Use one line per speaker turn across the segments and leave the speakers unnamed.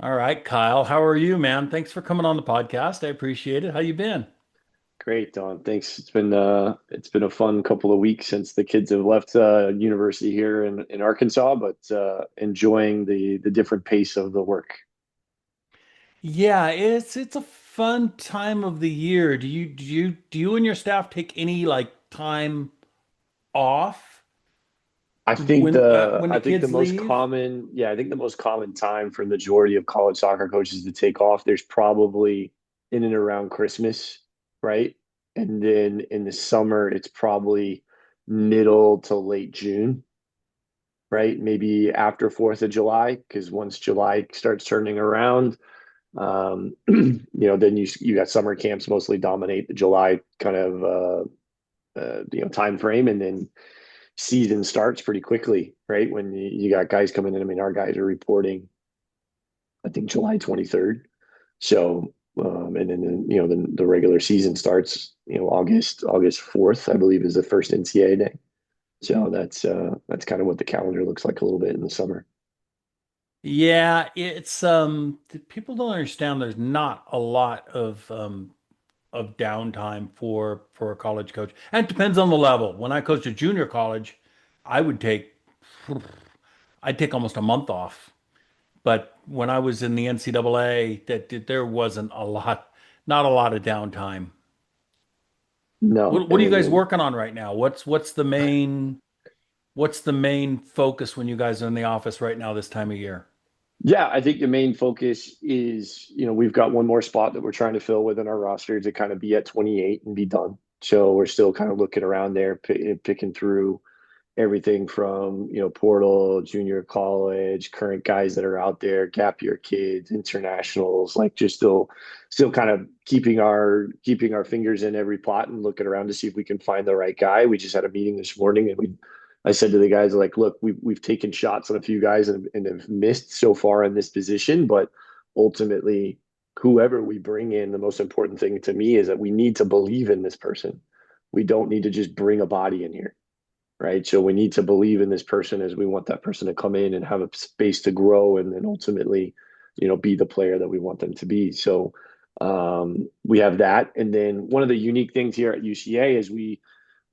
All right, Kyle, how are you, man? Thanks for coming on the podcast. I appreciate it. How you been?
Great, Don. Thanks. It's been a fun couple of weeks since the kids have left university here in Arkansas, but enjoying the different pace of the work.
Yeah, it's a fun time of the year. Do you and your staff take any like time off when
I
the
think the
kids
most
leave?
common, yeah, I think the most common time for the majority of college soccer coaches to take off, there's probably in and around Christmas, right? And then in the summer, it's probably middle to late June, right? Maybe after 4th of July, because once July starts turning around, then you got summer camps mostly dominate the July kind of time frame, and then season starts pretty quickly, right? When you got guys coming in. I mean, our guys are reporting, I think July 23rd. So, and then the regular season starts, August 4th, I believe, is the first NCAA day. So that's kind of what the calendar looks like a little bit in the summer.
Yeah, it's people don't understand there's not a lot of downtime for a college coach. And it depends on the level. When I coached a junior college, I would take I'd take almost a month off. But when I was in the NCAA, there wasn't not a lot of downtime.
No,
What are you guys working on right now? What's the main focus when you guys are in the office right now this time of year?
yeah, I think the main focus is, we've got one more spot that we're trying to fill within our roster to kind of be at 28 and be done. So we're still kind of looking around there, picking through everything from, portal, junior college, current guys that are out there, gap year kids, internationals, like just still kind of keeping our fingers in every pot and looking around to see if we can find the right guy. We just had a meeting this morning, and I said to the guys, like, look, we've taken shots on a few guys and have missed so far in this position, but ultimately, whoever we bring in, the most important thing to me is that we need to believe in this person. We don't need to just bring a body in here, right? So we need to believe in this person, as we want that person to come in and have a space to grow, and then ultimately, be the player that we want them to be. So we have that. And then one of the unique things here at UCA is we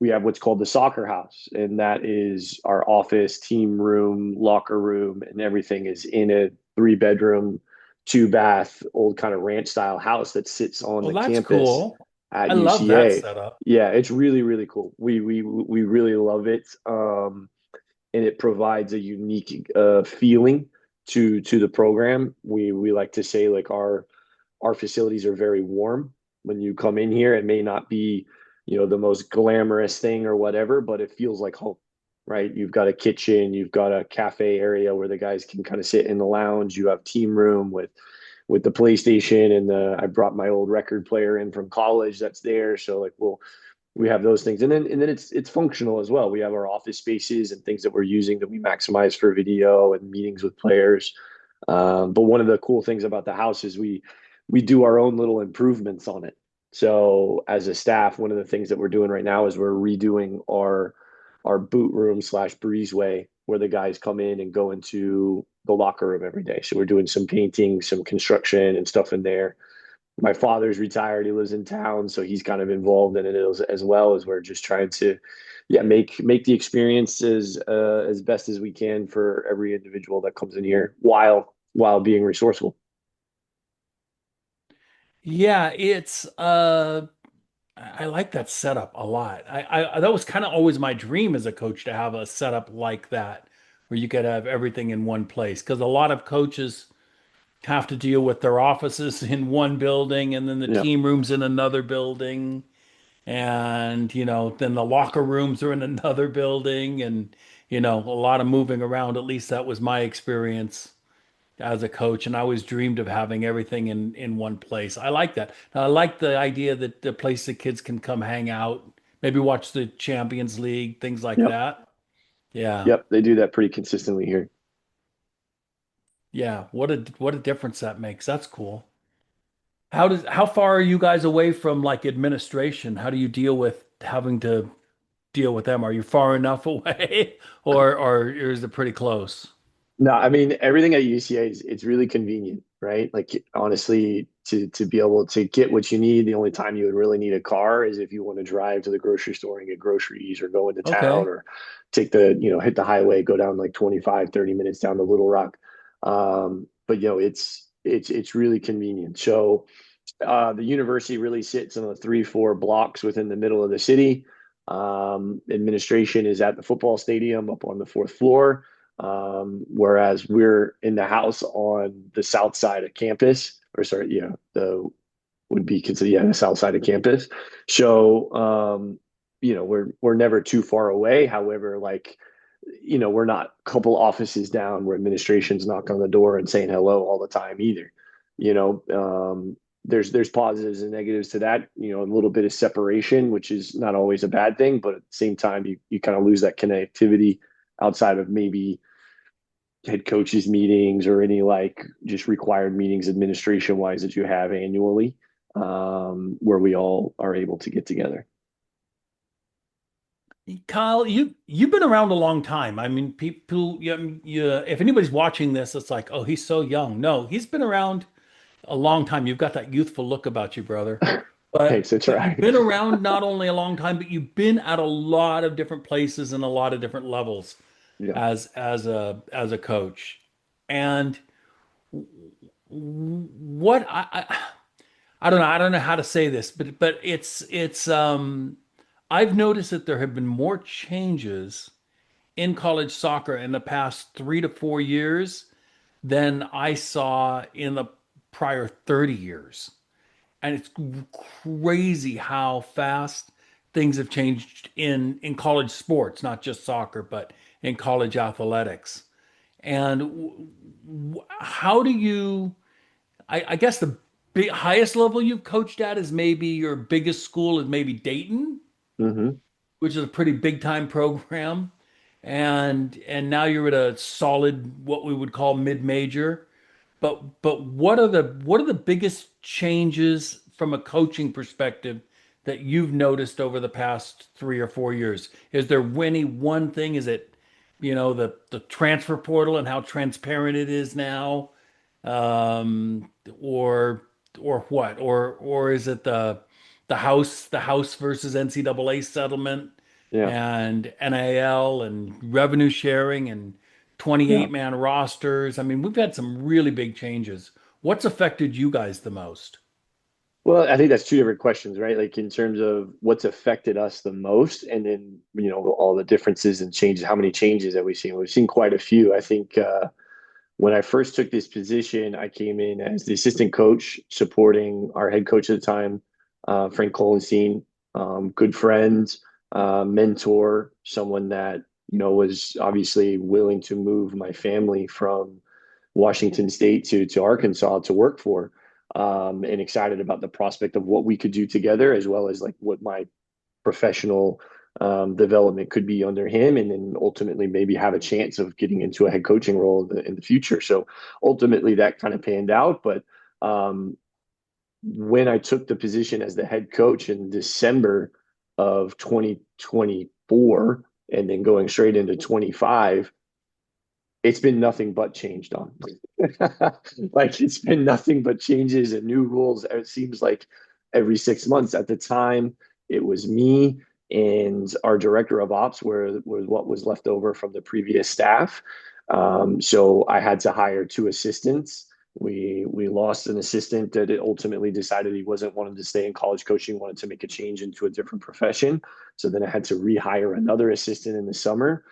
have what's called the soccer house, and that is our office, team room, locker room, and everything is in a 3 bedroom, 2 bath, old kind of ranch style house that sits on
Well,
the
that's
campus
cool.
at
I love that
UCA.
setup.
Yeah, it's really, really cool. We really love it. And it provides a unique feeling to the program. We like to say, like, our facilities are very warm. When you come in here, it may not be, the most glamorous thing or whatever, but it feels like home, right? You've got a kitchen, you've got a cafe area where the guys can kind of sit in the lounge. You have team room with the PlayStation, and I brought my old record player in from college that's there. So, like, we have those things, and then it's functional as well. We have our office spaces and things that we're using that we maximize for video and meetings with players. But one of the cool things about the house is we do our own little improvements on it. So as a staff, one of the things that we're doing right now is we're redoing our boot room slash breezeway, where the guys come in and go into the locker room every day. So we're doing some painting, some construction and stuff in there. My father's retired. He lives in town, so he's kind of involved in it as well. As we're just trying to, yeah, make the experience as best as we can for every individual that comes in here, while being resourceful.
Yeah, it's I like that setup a lot. I that was kind of always my dream as a coach to have a setup like that where you could have everything in one place because a lot of coaches have to deal with their offices in one building and then the
Yeah,
team rooms in another building and then the locker rooms are in another building and a lot of moving around. At least that was my experience as a coach, and I always dreamed of having everything in one place. I like that. I like the idea that the place the kids can come hang out, maybe watch the Champions League, things like
yep,
that. Yeah.
yep. They do that pretty consistently here.
Yeah. What a difference that makes. That's cool. How far are you guys away from like administration? How do you deal with having to deal with them? Are you far enough away or is it pretty close?
No, I mean everything at UCA is it's really convenient, right? Like honestly, to be able to get what you need, the only time you would really need a car is if you want to drive to the grocery store and get groceries or go into town
Okay.
or take the, hit the highway, go down like 25, 30 minutes down to Little Rock. But it's really convenient. So the university really sits in the 3, 4 blocks within the middle of the city. Administration is at the football stadium up on the fourth floor, whereas we're in the house on the south side of campus, or sorry, yeah, the would be considered the south side of campus. So we're never too far away. However, like we're not a couple offices down where administration's knocking on the door and saying hello all the time either. You know, there's positives and negatives to that. A little bit of separation, which is not always a bad thing, but at the same time, you kind of lose that connectivity outside of maybe head coaches meetings or any like just required meetings administration wise that you have annually, where we all are able to get together.
Kyle, you've been around a long time. I mean, people, if anybody's watching this, it's like, oh, he's so young. No, he's been around a long time. You've got that youthful look about you, brother.
Thanks,
But
that's
but you've
right.
been around not only a long time, but you've been at a lot of different places and a lot of different levels
Yeah.
as a coach. And what I don't know how to say this, but it's I've noticed that there have been more changes in college soccer in the past 3 to 4 years than I saw in the prior 30 years. And it's crazy how fast things have changed in college sports, not just soccer, but in college athletics. And how do you, I guess the highest level you've coached at is maybe your biggest school is maybe Dayton,
Hmm.
which is a pretty big time program. And now you're at a solid, what we would call mid-major. But what are the biggest changes from a coaching perspective that you've noticed over the past 3 or 4 years? Is there any one thing? Is it, the transfer portal and how transparent it is now? Um, or or what? Or is it the House versus NCAA settlement
Yeah.
and NIL and revenue sharing and
Yeah.
28 man rosters? I mean, we've had some really big changes. What's affected you guys the most?
Well, I think that's two different questions, right? Like in terms of what's affected us the most, and then all the differences and changes. How many changes have we seen? We've seen quite a few. I think when I first took this position, I came in as the assistant coach, supporting our head coach at the time, Frank Colenstein, good friend, mentor, someone that was obviously willing to move my family from Washington State to Arkansas to work for, and excited about the prospect of what we could do together, as well as like what my professional development could be under him, and then ultimately maybe have a chance of getting into a head coaching role in the future. So ultimately that kind of panned out. But when I took the position as the head coach in December of 2024 and then going straight into 25, it's been nothing but changed on. Like it's been nothing but changes and new rules. It seems like every 6 months. At the time, it was me and our director of ops, where was what was left over from the previous staff. So I had to hire 2 assistants. We lost an assistant that ultimately decided he wasn't wanting to stay in college coaching, wanted to make a change into a different profession. So then I had to rehire another assistant in the summer.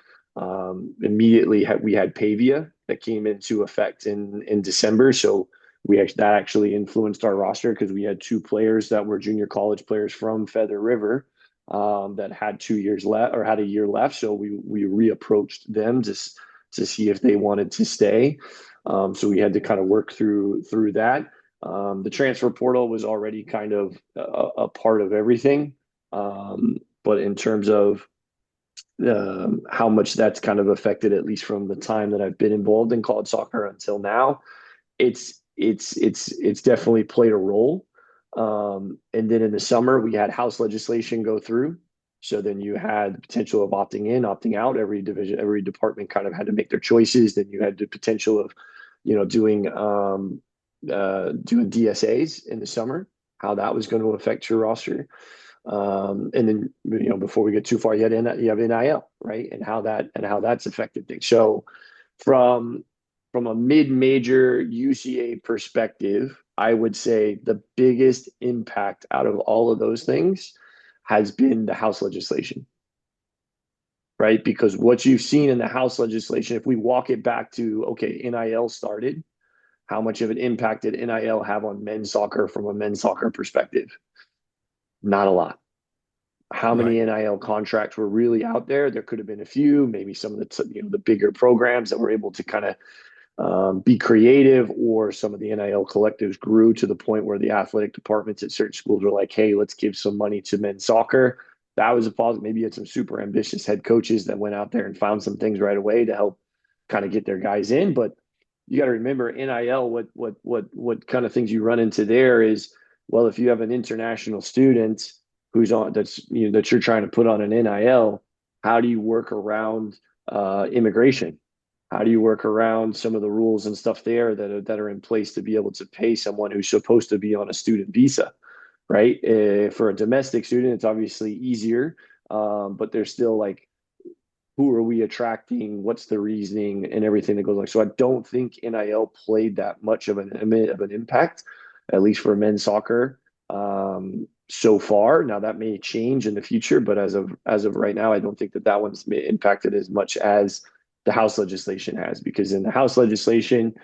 Immediately we had Pavia that came into effect in December. So that actually influenced our roster because we had 2 players that were junior college players from Feather River, that had 2 years left or had a year left. So we reapproached them to see if they wanted to stay. So we had to kind of work through that. The transfer portal was already kind of a part of everything. But in terms of how much that's kind of affected, at least from the time that I've been involved in college soccer until now, it's definitely played a role. And then in the summer, we had House legislation go through. So then you had the potential of opting in, opting out. Every division, every department kind of had to make their choices. Then you had the potential of, doing DSAs in the summer, how that was going to affect your roster. And then, before we get too far, you have NIL, right? And how that's affected things. So from a mid-major UCA perspective, I would say the biggest impact out of all of those things has been the House legislation, right? Because what you've seen in the House legislation, if we walk it back to, okay, NIL started, how much of an impact did NIL have on men's soccer from a men's soccer perspective? Not a lot. How
Right.
many NIL contracts were really out there? There could have been a few, maybe some of the bigger programs that were able to kind of be creative, or some of the NIL collectives grew to the point where the athletic departments at certain schools were like, hey, let's give some money to men's soccer. That was a positive. Maybe you had some super ambitious head coaches that went out there and found some things right away to help kind of get their guys in. But you got to remember NIL, what kind of things you run into there is, well, if you have an international student who's on that you're trying to put on an NIL, how do you work around immigration? How do you work around some of the rules and stuff there that are in place to be able to pay someone who's supposed to be on a student visa, right? For a domestic student, it's obviously easier, but there's still like, who are we attracting? What's the reasoning and everything that goes on? So I don't think NIL played that much of an impact, at least for men's soccer, so far. Now that may change in the future, but as of right now, I don't think that one's impacted as much as the House legislation has, because in the House legislation,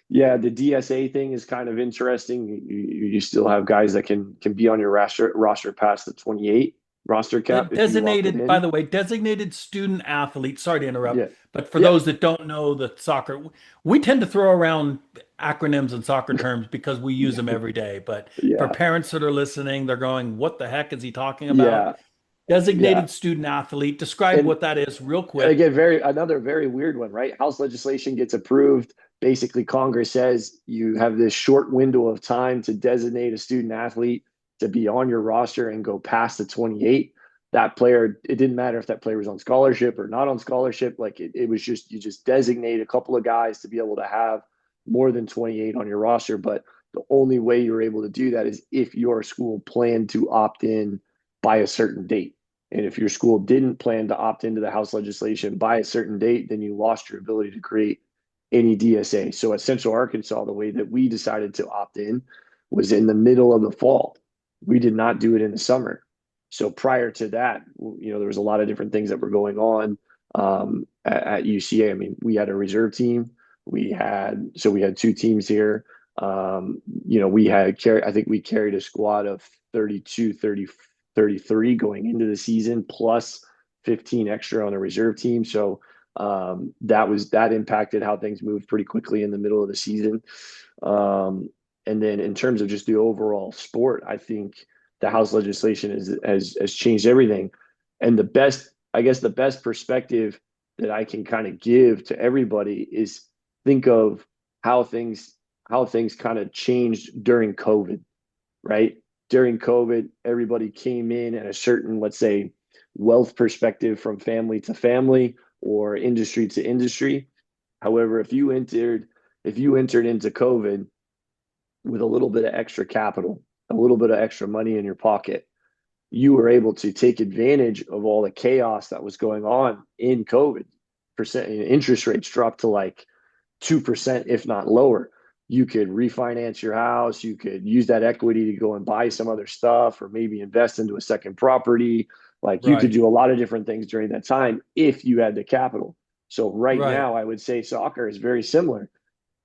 yeah, the DSA thing is kind of interesting. You still have guys that can be on your roster past the 28 roster cap if you opted
Designated, by
in.
the way, designated student athlete. Sorry to interrupt,
Yeah,
but for
yeah,
those that don't know the soccer, we tend to throw around acronyms and soccer terms because we use them every day. But for
yeah,
parents that are listening, they're going, "What the heck is he talking about?"
yeah, yeah.
Designated student athlete. Describe
And
what that is real quick.
again, another very weird one, right? House legislation gets approved. Basically, Congress says you have this short window of time to designate a student athlete to be on your roster and go past the 28. That player, it didn't matter if that player was on scholarship or not on scholarship. Like it was just, you just designate a couple of guys to be able to have more than 28 on your roster. But the only way you're able to do that is if your school planned to opt in by a certain date. And if your school didn't plan to opt into the House legislation by a certain date, then you lost your ability to create any DSA. So at Central Arkansas, the way that we decided to opt in was in the middle of the fall. We did not do it in the summer. So prior to that, there was a lot of different things that were going on at UCA. I mean, we had a reserve team. We had two teams here. I think we carried a squad of 32, 33 going into the season, plus 15 extra on a reserve team. So that impacted how things moved pretty quickly in the middle of the season. And then in terms of just the overall sport, I think the House legislation has changed everything. And I guess the best perspective that I can kind of give to everybody is think of how things kind of changed during COVID, right? During COVID, everybody came in at a certain, let's say, wealth perspective from family to family or industry to industry. However, if you entered into COVID with a little bit of extra capital, a little bit of extra money in your pocket, you were able to take advantage of all the chaos that was going on in COVID. Interest rates dropped to like 2%, if not lower. You could refinance your house. You could use that equity to go and buy some other stuff, or maybe invest into a second property. Like you could
Right.
do a lot of different things during that time if you had the capital. So right
Right.
now, I would say soccer is very similar.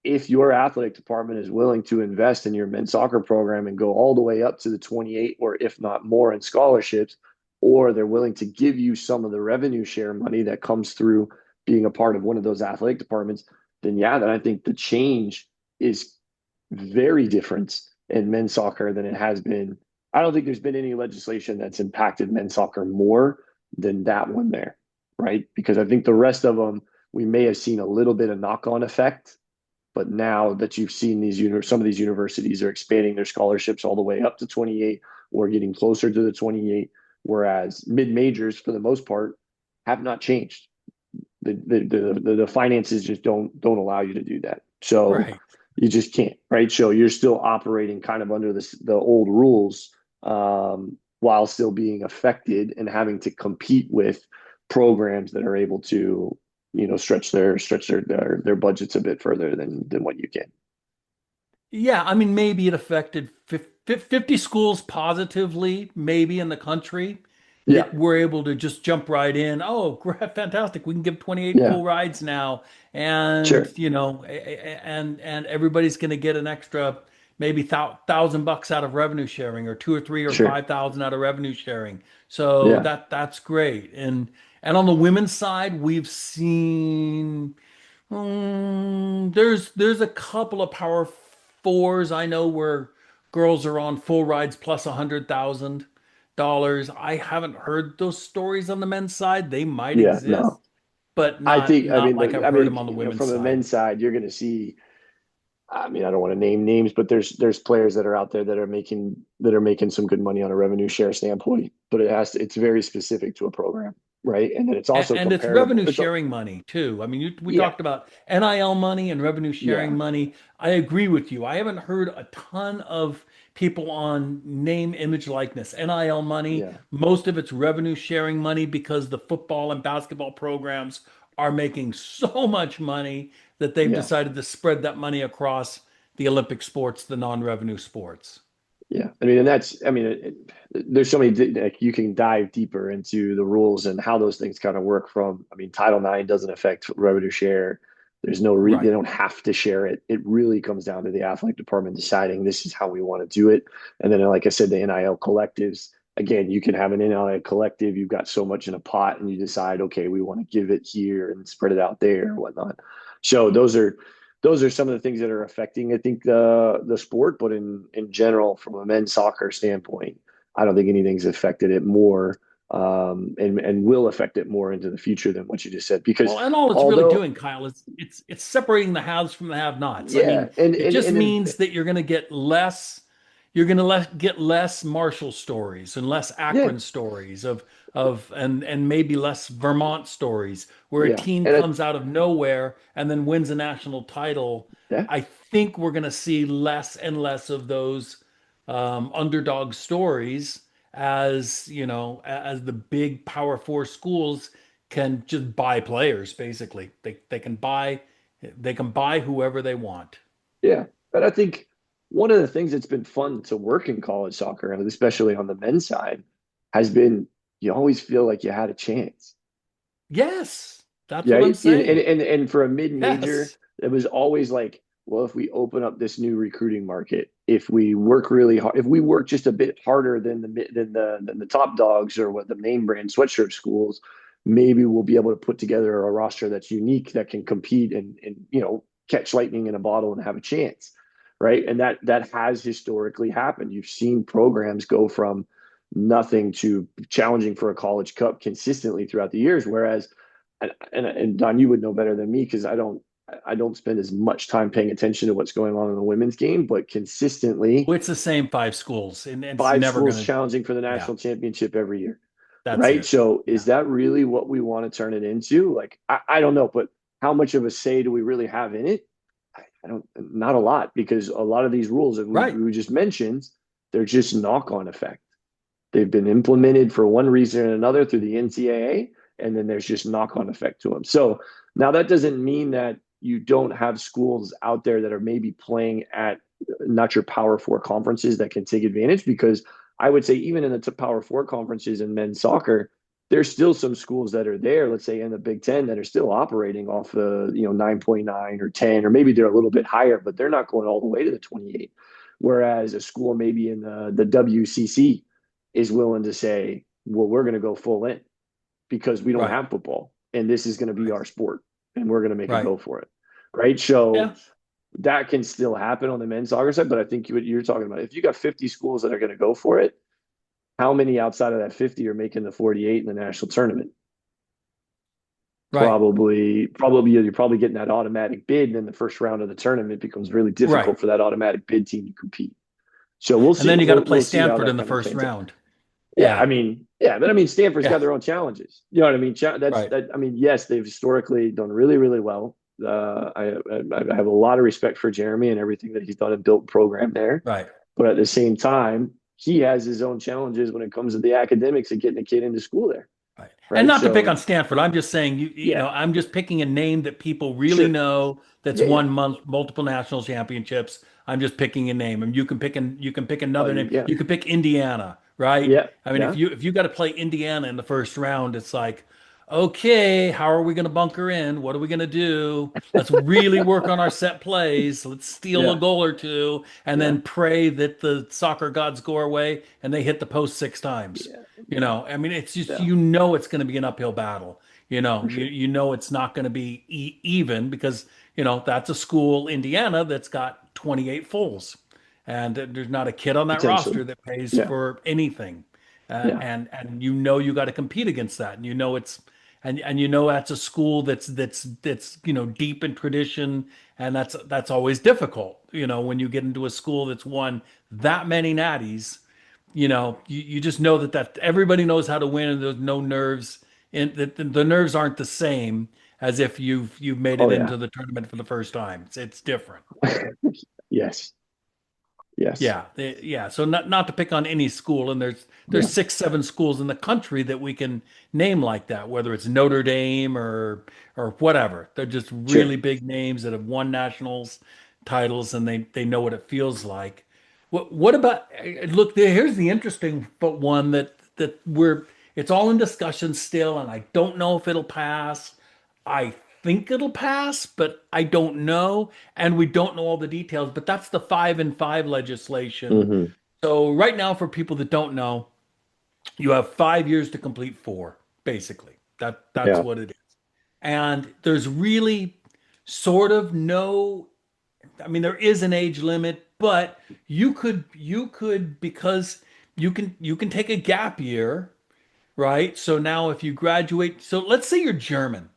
If your athletic department is willing to invest in your men's soccer program and go all the way up to the 28, or if not more, in scholarships, or they're willing to give you some of the revenue share money that comes through being a part of one of those athletic departments, then yeah, then I think the change is very different in men's soccer than it has been. I don't think there's been any legislation that's impacted men's soccer more than that one there, right? Because I think the rest of them, we may have seen a little bit of knock-on effect, but now that you've seen some of these universities are expanding their scholarships all the way up to 28 or getting closer to the 28. whereas mid majors for the most part have not changed. The finances just don't allow you to do that. So
Right.
you just can't, right? So you're still operating kind of under the old rules, while still being affected and having to compete with programs that are able to, stretch their budgets a bit further than what you can.
Yeah, I mean, maybe it affected 50 schools positively, maybe in the country
Yeah,
that were able to just jump right in. Oh, fantastic. We can give 28
yeah,
full rides now. And,
sure,
and everybody's going to get an extra maybe $1,000 out of revenue sharing or two or three or
sure,
5,000 out of revenue sharing. So
yeah,
that's great. And on the women's side, we've seen there's a couple of power fours I know where girls are on full rides plus $100,000. I haven't heard those stories on the men's side. They might
yeah. No,
exist, but
I
not
think, I
not
mean,
like I've heard them on the women's
from the
side.
men's side, you're going to see. I mean, I don't want to name names, but there's players that are out there that are making some good money on a revenue share standpoint, but it's very specific to a program, right? And then it's
And,
also
and it's
comparable.
revenue sharing money too. I mean, we
Yeah,
talked about NIL money and revenue
yeah,
sharing money. I agree with you. I haven't heard a ton of people on name, image, likeness. NIL money,
yeah,
most of it's revenue sharing money because the football and basketball programs are making so much money that they've
yeah.
decided to spread that money across the Olympic sports, the non-revenue sports.
Yeah, I mean, and that's, I mean, there's so many, like, you can dive deeper into the rules and how those things kind of work from, I mean, Title IX doesn't affect revenue share. They
Right.
don't have to share it. It really comes down to the athletic department deciding this is how we want to do it. And then, like I said, the NIL collectives, again, you can have an NIL collective. You've got so much in a pot and you decide, okay, we want to give it here and spread it out there and whatnot. So those are some of the things that are affecting, I think, the sport. But in general, from a men's soccer standpoint, I don't think anything's affected it more, and will affect it more into the future than what you just said. Because
Well, and all it's really
although,
doing, Kyle, is it's separating the haves from the have-nots. I
yeah,
mean,
and
it
and
just
and then
means that you're going to get less Marshall stories and less
yeah,
Akron stories and maybe less Vermont stories where a
yeah,
team
and
comes out of nowhere and then wins a national title.
yeah,
I think we're going to see less and less of those underdog stories as, as the big Power Four schools can just buy players basically. They can buy whoever they want.
yeah. But I think one of the things that's been fun to work in college soccer, and especially on the men's side, has been you always feel like you had a chance.
Yes, that's what I'm
Right? And
saying.
and for a mid-major,
Yes.
it was always like, well, if we open up this new recruiting market, if we work really hard, if we work just a bit harder than the top dogs or what the name brand sweatshirt schools, maybe we'll be able to put together a roster that's unique that can compete and catch lightning in a bottle and have a chance. Right. And that has historically happened. You've seen programs go from nothing to challenging for a college cup consistently throughout the years, whereas and Don, you would know better than me because I don't spend as much time paying attention to what's going on in the women's game, but consistently
Well, it's the same five schools, and it's
five
never
schools
gonna.
challenging for the
Yeah,
national championship every year.
that's
Right.
it.
So is
Yeah.
that really what we want to turn it into? Like, I don't know, but how much of a say do we really have in it? I don't, not a lot, because a lot of these rules that we,
Right.
we just mentioned, they're just knock-on effect. They've been implemented for one reason or another through the NCAA, and then there's just knock-on effect to them. So now that doesn't mean that you don't have schools out there that are maybe playing at not your Power Four conferences that can take advantage, because I would say even in the Power Four conferences in men's soccer, there's still some schools that are there, let's say in the Big Ten, that are still operating off the 9.9 or 10, or maybe they're a little bit higher, but they're not going all the way to the 28. Whereas a school maybe in the WCC is willing to say, well, we're going to go full in because we don't
Right.
have football and this is going to be
Right.
our sport and we're going to make a
Right.
go for it. Right. So
Yeah.
that can still happen on the men's soccer side. But I think what you're talking about, if you got 50 schools that are going to go for it, how many outside of that 50 are making the 48 in the national tournament?
Right.
Probably you're probably getting that automatic bid. And then the first round of the tournament becomes really
Right.
difficult for that automatic bid team to compete. So we'll
And
see.
then you got to play
We'll see how
Stanford
that
in the
kind of
first
pans out.
round.
Yeah, I
Yeah.
mean, Yeah, but I mean, Stanford's
Yeah,
got their own challenges. You know what I mean? That's
right,
that. I mean, yes, they've historically done really, really well. I have a lot of respect for Jeremy and everything that he's done and built program there.
right.
But at the same time, he has his own challenges when it comes to the academics of getting a kid into school there,
Right. And
right?
not to pick on
So
Stanford, I'm just saying
yeah,
I'm just picking a name that people really
sure,
know that's
yeah, yeah,
won multiple national championships. I'm just picking a name. And you can pick another name.
yeah,
You could pick Indiana, right?
yeah,
I mean,
yeah,
if you got to play Indiana in the first round, it's like, okay, how are we going to bunker in? What are we going to do? Let's really work on our set plays. Let's steal a
yeah,
goal or two and
yeah,
then pray that the soccer gods go our way and they hit the post six times.
yeah,
I mean, it's just
yeah,
it's going to be an uphill battle.
for sure.
You know it's not going to be even because that's a school, Indiana, that's got 28 fulls, and there's not a kid on that
Potentially,
roster that pays
yeah,
for anything,
yeah,
and you got to compete against that, and that's a school that's deep in tradition, and that's always difficult. When you get into a school that's won that many natties you just know that everybody knows how to win and there's no nerves and the nerves aren't the same as if you've made
oh
it
yeah,
into the tournament for the first time. It's different.
yes, yes,
Yeah. So not to pick on any school, and there's
yeah,
6, 7 schools in the country that we can name like that, whether it's Notre Dame or whatever. They're just
sure,
really big names that have won nationals titles, and they know what it feels like. What about look? Here's the interesting but one that we're it's all in discussion still, and I don't know if it'll pass. I think it'll pass, but I don't know. And we don't know all the details, but that's the 5-and-5 legislation.
hmm,
So right now, for people that don't know, you have 5 years to complete four, basically. That's
yeah,
what it is. And there's really sort of no, I mean, there is an age limit, but you could because you can take a gap year, right? So now if you graduate, so let's say you're German.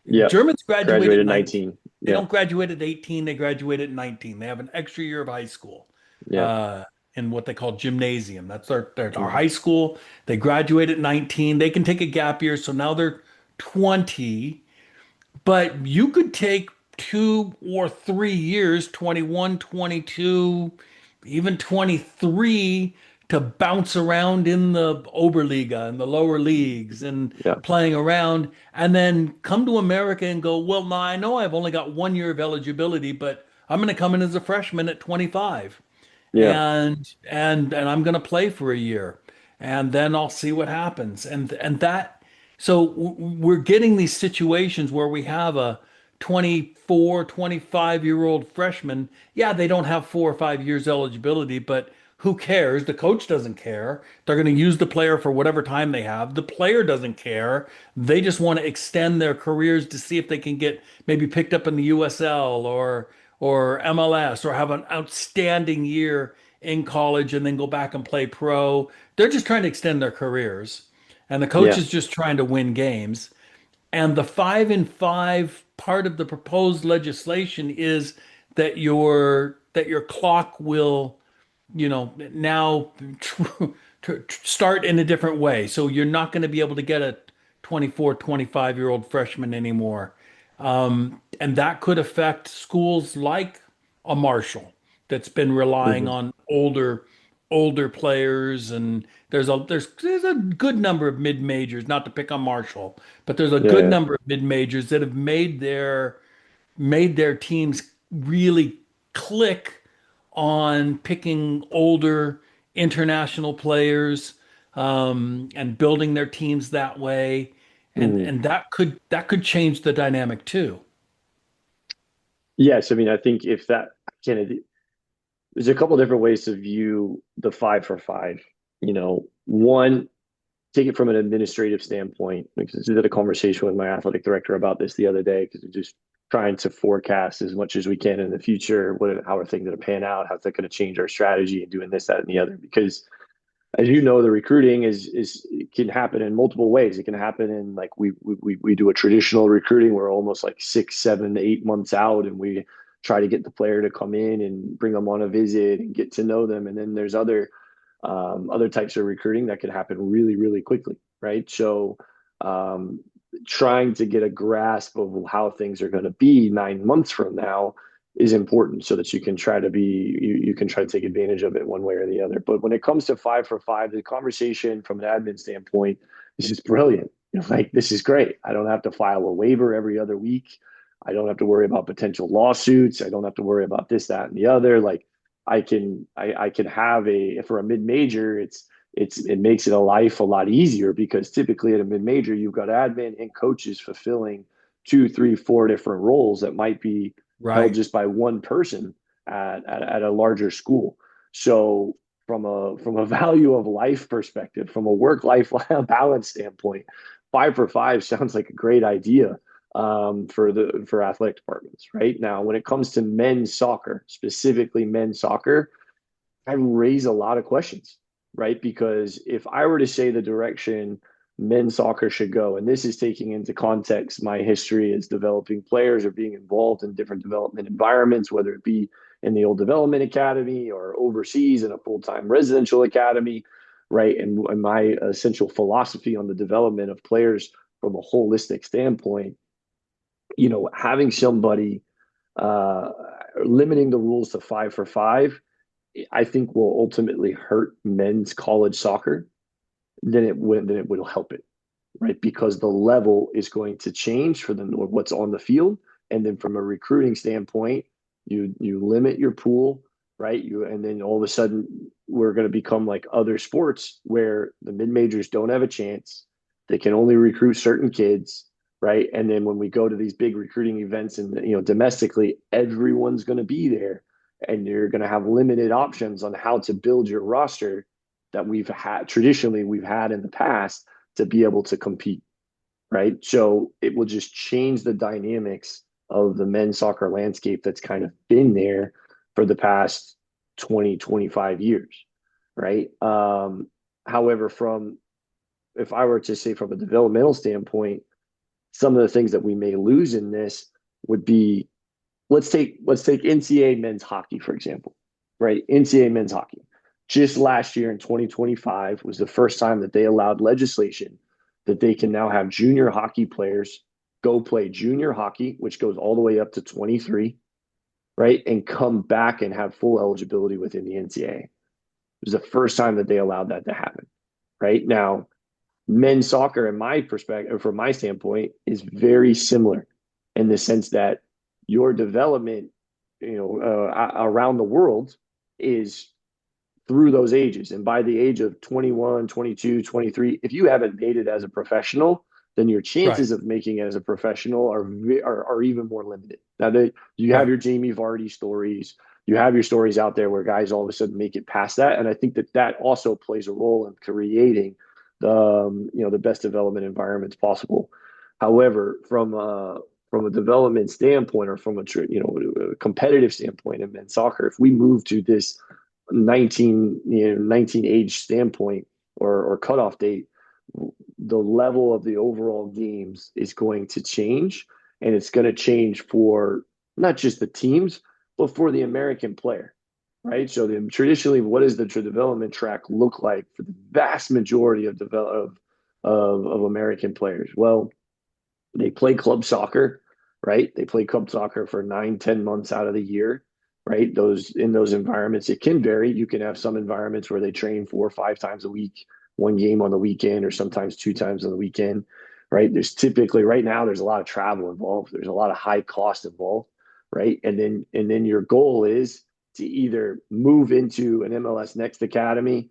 yeah.
Germans graduate at
Graduated
19.
19.
They
Yeah,
don't graduate at 18, they graduate at 19. They have an extra year of high school
yeah,
uh, in what they call gymnasium. That's our
hmm,
high school. They graduate at 19. They can take a gap year, so now they're 20. But you could take 2 or 3 years, 21, 22, even 23, to bounce around in the Oberliga and the lower leagues and
yeah,
playing around, and then come to America and go, well, now I know I've only got 1 year of eligibility, but I'm going to come in as a freshman at 25
yeah,
and I'm going to play for a year and then I'll see what happens. And that so we're getting these situations where we have a 24, 25-year-old freshman. Yeah, they don't have 4 or 5 years eligibility, but who cares? The coach doesn't care. They're going to use the player for whatever time they have. The player doesn't care. They just want to extend their careers to see if they can get maybe picked up in the USL or MLS or have an outstanding year in college and then go back and play pro. They're just trying to extend their careers. And the coach
yeah,
is just trying to win games. And the 5-and-5 part of the proposed legislation is that your clock will, now start in a different way. So you're not going to be able to get a 24, 25-year-old freshman anymore. And that could affect schools like a Marshall that's been relying
hmm,
on older players, and there's a good number of mid majors, not to pick on Marshall, but there's a
yeah,
good
yeah,
number of mid majors that have made their teams really click on picking older international players, and building their teams that way, and
hmm.
and that could change the dynamic too.
Yes. I mean, I think if that Kennedy, there's a couple different ways to view the 5 for 5. One, take it from an administrative standpoint, because I did a conversation with my athletic director about this the other day because we're just trying to forecast as much as we can in the future. How are things going to pan out? How's that going to change our strategy and doing this, that, and the other? Because as you know, the recruiting is it can happen in multiple ways. It can happen in like we do a traditional recruiting. We're almost like 6, 7, 8 months out, and we try to get the player to come in and bring them on a visit and get to know them. And then there's other other types of recruiting that could happen really, really quickly, right? So, um, trying to get a grasp of how things are going to be 9 months from now is important so that you can try to take advantage of it one way or the other. But when it comes to 5 for 5, the conversation from an admin standpoint is just brilliant. Like, this is great. I don't have to file a waiver every other week. I don't have to worry about potential lawsuits. I don't have to worry about this, that, and the other. Like, I can have a for a mid major, it makes it a life a lot easier because typically at a mid major you've got admin and coaches fulfilling two, three, four different roles that might be held
Right.
just by one person at a larger school. So from a value of life perspective, from a work life balance standpoint, 5 for 5 sounds like a great idea for athletic departments. Right now, when it comes to men's soccer, specifically men's soccer, I raise a lot of questions, right? Because if I were to say the direction men's soccer should go, and this is taking into context my history as developing players or being involved in different development environments, whether it be in the old development academy or overseas in a full-time residential academy, right? And my essential philosophy on the development of players from a holistic standpoint, having somebody uh, limiting the rules to 5 for 5, I think will ultimately hurt men's college soccer than it will help it, right? Because the level is going to change for them or what's on the field, and then from a recruiting standpoint, you limit your pool, right? And then all of a sudden we're going to become like other sports where the mid majors don't have a chance. They can only recruit certain kids, right? And then when we go to these big recruiting events and domestically, everyone's going to be there, and you're going to have limited options on how to build your roster that we've had in the past to be able to compete, right? So it will just change the dynamics of the men's soccer landscape that's kind of been there for the past 20, 25 years, right? However, from if I were to say from a developmental standpoint, some of the things that we may lose in this would be let's take NCAA men's hockey for example, right? NCAA men's hockey just last year in 2025 was the first time that they allowed legislation that they can now have junior hockey players go play junior hockey, which goes all the way up to 23, right? And come back and have full eligibility within the NCAA. It was the first time that they allowed that to happen, right? Now, men's soccer, in my perspective, from my standpoint, is very similar in the sense that your development, around the world is through those ages. And by the age of 21, 22, 23, if you haven't made it as a professional, then your
Right.
chances of making it as a professional are even more limited. Now, you have
Right.
your Jamie Vardy stories, you have your stories out there where guys all of a sudden make it past that, and I think that that also plays a role in creating the best development environments possible. However, from a development standpoint or from a competitive standpoint in men's soccer, if we move to this 19 age standpoint or cutoff date, the level of the overall games is going to change, and it's going to change for not just the teams but for the American player, right? So traditionally, what does the development track look like for the vast majority of American players? Well, they play club soccer, right? They play club soccer for 9, 10 months out of the year, right? Those in those environments, it can vary. You can have some environments where they train 4 or 5 times a week, one game on the weekend, or sometimes 2 times on the weekend, right? There's typically right now there's a lot of travel involved. There's a lot of high cost involved, right? And then your goal is to either move into an MLS Next Academy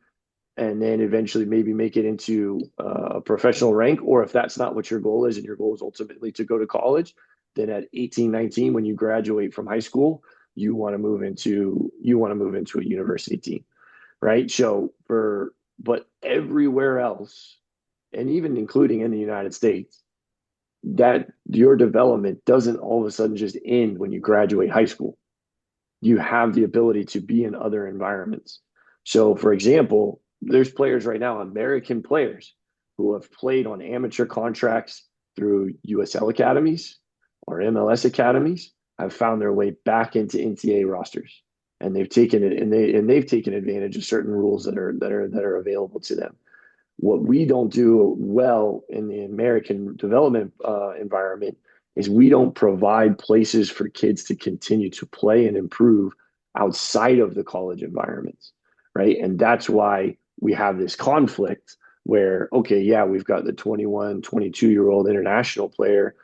and then eventually maybe make it into a professional rank. Or if that's not what your goal is and your goal is ultimately to go to college, then at 18, 19, when you graduate from high school, you want to move into a university team, right? But everywhere else, and even including in the United States, that your development doesn't all of a sudden just end when you graduate high school. You have the ability to be in other environments. So, for example, there's players right now, American players, who have played on amateur contracts through USL academies or MLS academies, have found their way back into NCAA rosters. and they've taken it and they've taken advantage of certain rules that are available to them. What we don't do well in the American development environment is we don't provide places for kids to continue to play and improve outside of the college environments, right? And that's why we have this conflict where, okay, yeah, we've got the 21, 22-year-old international player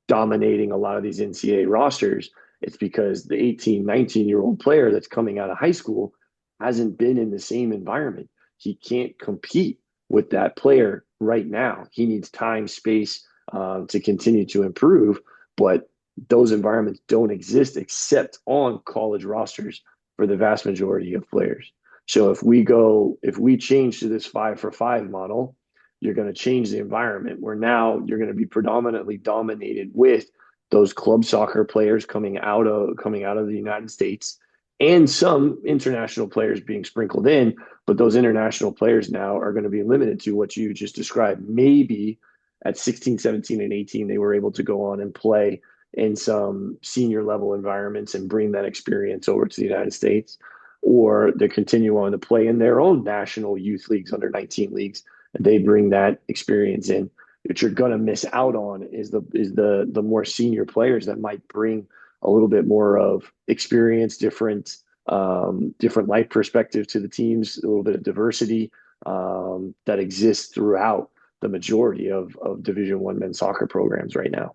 dominating a lot of these NCAA rosters. It's because the 18, 19-year-old player that's coming out of high school hasn't been in the same environment. He can't compete with that player right now. He needs time, space to continue to improve, but those environments don't exist except on college rosters for the vast majority of players. So if we change to this 5-for-5 model, you're going to change the environment where now you're going to be predominantly dominated with those club soccer players coming out of the United States and some international players being sprinkled in, but those international players now are going to be limited to what you just described. Maybe at 16, 17, and 18 they were able to go on and play in some senior level environments and bring that experience over to the United States, or they continue on to play in their own national youth leagues, under 19 leagues, and they bring that experience in. What you're going to miss out on is the more senior players that might bring a little bit more of experience, different life perspective to the teams, a little bit of diversity that exists throughout the majority of Division I men's soccer programs right now.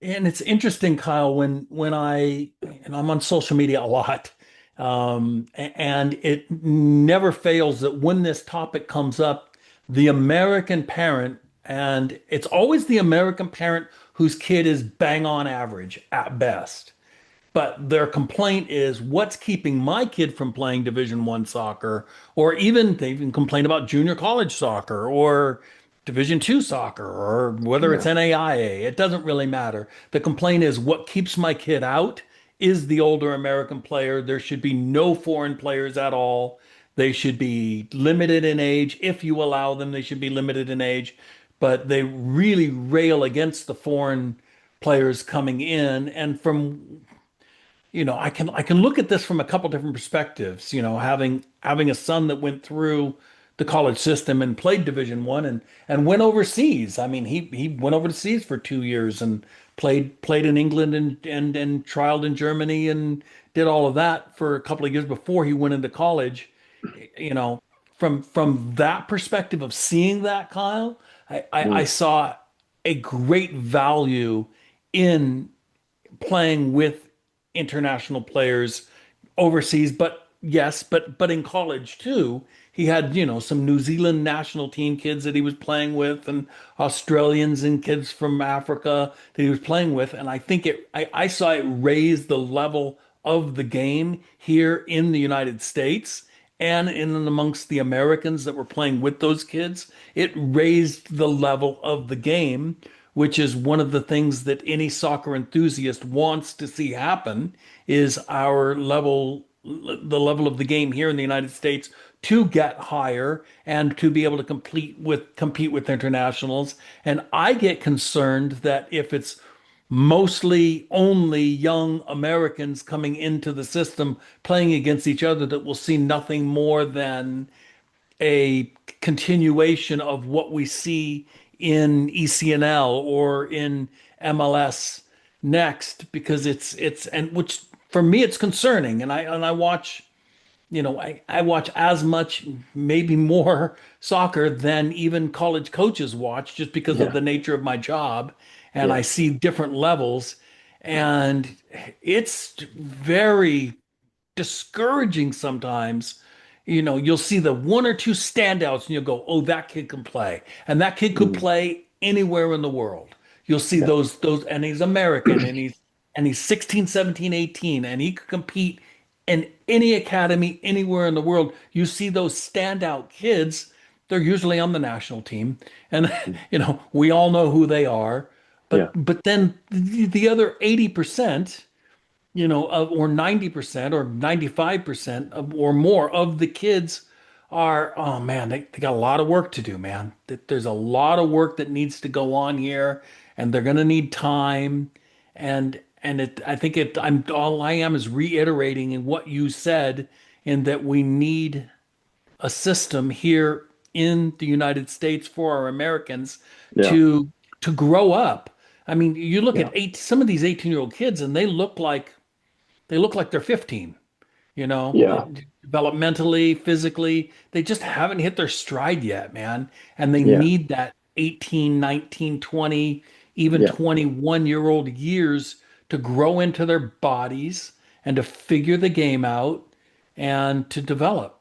And it's interesting, Kyle, when and I'm on social media a lot, and it never fails that when this topic comes up, the American parent, and it's always the American parent whose kid is bang on average at best. But their complaint is what's keeping my kid from playing Division I soccer, or even they even complain about junior college soccer or Division II soccer, or whether it's
Yeah,
NAIA. It doesn't really matter. The complaint is what keeps my kid out is the older American player. There should be no foreign players at all. They should be limited in age. If you allow them, they should be limited in age. But they really rail against the foreign players coming in. And from I can look at this from a couple different perspectives. Having a son that went through the college system and played Division I and went overseas. I mean, he went overseas for 2 years and played in England and trialed in Germany and did all of that for a couple of years before he went into college. You know, from that perspective of seeing that, Kyle, I
mm,
saw a great value in playing with international players overseas, but yes, but in college too. He had, some New Zealand national team kids that he was playing with and Australians and kids from Africa that he was playing with. And I think I saw it raise the level of the game here in the United States and in and amongst the Americans that were playing with those kids. It raised the level of the game, which is one of the things that any soccer enthusiast wants to see happen is the level of the game here in the United States to get higher and to be able to compete with internationals. And I get concerned that if it's mostly only young Americans coming into the system playing against each other, that we'll see nothing more than a continuation of what we see in ECNL or in MLS next, because it's and which for me it's concerning. And I watch, I watch as much, maybe more soccer than even college coaches watch just because of
yeah,
the nature of my job. And I
yeah,
see different levels, and it's very discouraging sometimes. You'll see the one or two standouts and you'll go, "Oh, that kid can play." And that kid could
mm,
play anywhere in the world. You'll see
yeah,
those and he's American and he's 16, 17, 18 and he could compete in any academy anywhere in the world. You see those standout kids, they're usually on the national team and
mm,
we all know who they are. But
yeah,
but then the other 80%, or 90% or 95% or more of the kids are, oh man, they got a lot of work to do, man. There's a lot of work that needs to go on here, and they're going to need time. And I think I'm all I am is reiterating in what you said, in that we need a system here in the United States for our Americans
Yeah.
to grow up. I mean, you look at
Yeah.
some of these 18-year-old kids and they look like they're 15,
Yeah.
developmentally, physically, they just haven't hit their stride yet, man. And they
Yeah.
need that 18, 19, 20, even
Yeah.
21-year-old years to grow into their bodies and to figure the game out and to develop.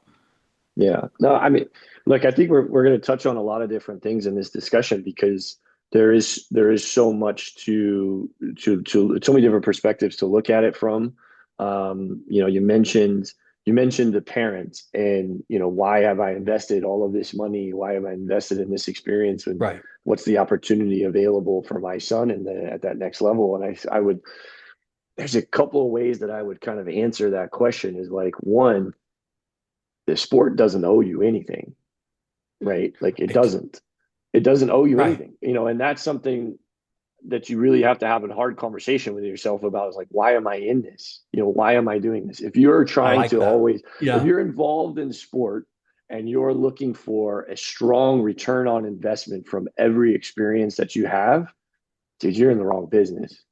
Yeah. No, I mean, look, I think we're going to touch on a lot of different things in this discussion because there is so much to so many different perspectives to look at it from. You mentioned the parents and why have I invested all of this money? Why have I invested in this experience? And
Right.
what's the opportunity available for my son at that next level? And I would there's a couple of ways that I would kind of answer that question is like one, the sport doesn't owe you anything, right? Like it
Right.
doesn't. It doesn't owe you
Right.
anything, and that's something that you really have to have a hard conversation with yourself about is like, why am I in this? Why am I doing this? If you're
I
trying
like
to
that.
always, if
Yeah.
you're involved in sport and you're looking for a strong return on investment from every experience that you have, dude, you're in the wrong business.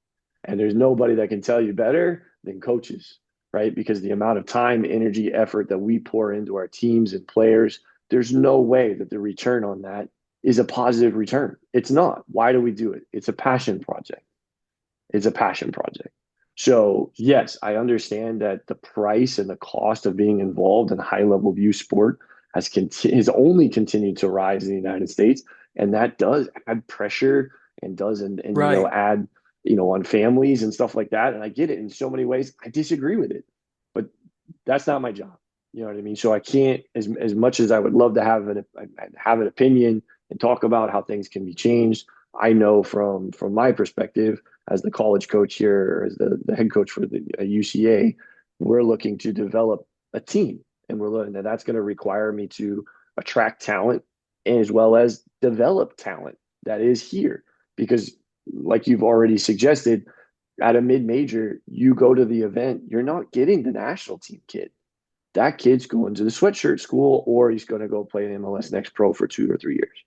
And there's nobody that can tell you better than coaches, right? Because the amount of time, energy, effort that we pour into our teams and players, there's no way that the return on that is a positive return. It's not. Why do we do it? It's a passion project. It's a passion project. So, yes, I understand that the price and the cost of being involved in high level view sport has only continued to rise in the United States, and that does add pressure and does and
Right.
add on families and stuff like that. And I get it in so many ways. I disagree with it, but that's not my job. You know what I mean? So I can't, as much as I would love to have an opinion and talk about how things can be changed. I know from my perspective as the college coach here, or as the head coach for the UCA, we're looking to develop a team, and we're looking that's going to require me to attract talent as well as develop talent that is here. Because, like you've already suggested, at a mid-major, you go to the event, you're not getting the national team kid. That kid's going to the sweatshirt school, or he's going to go play an MLS Next Pro for 2 or 3 years,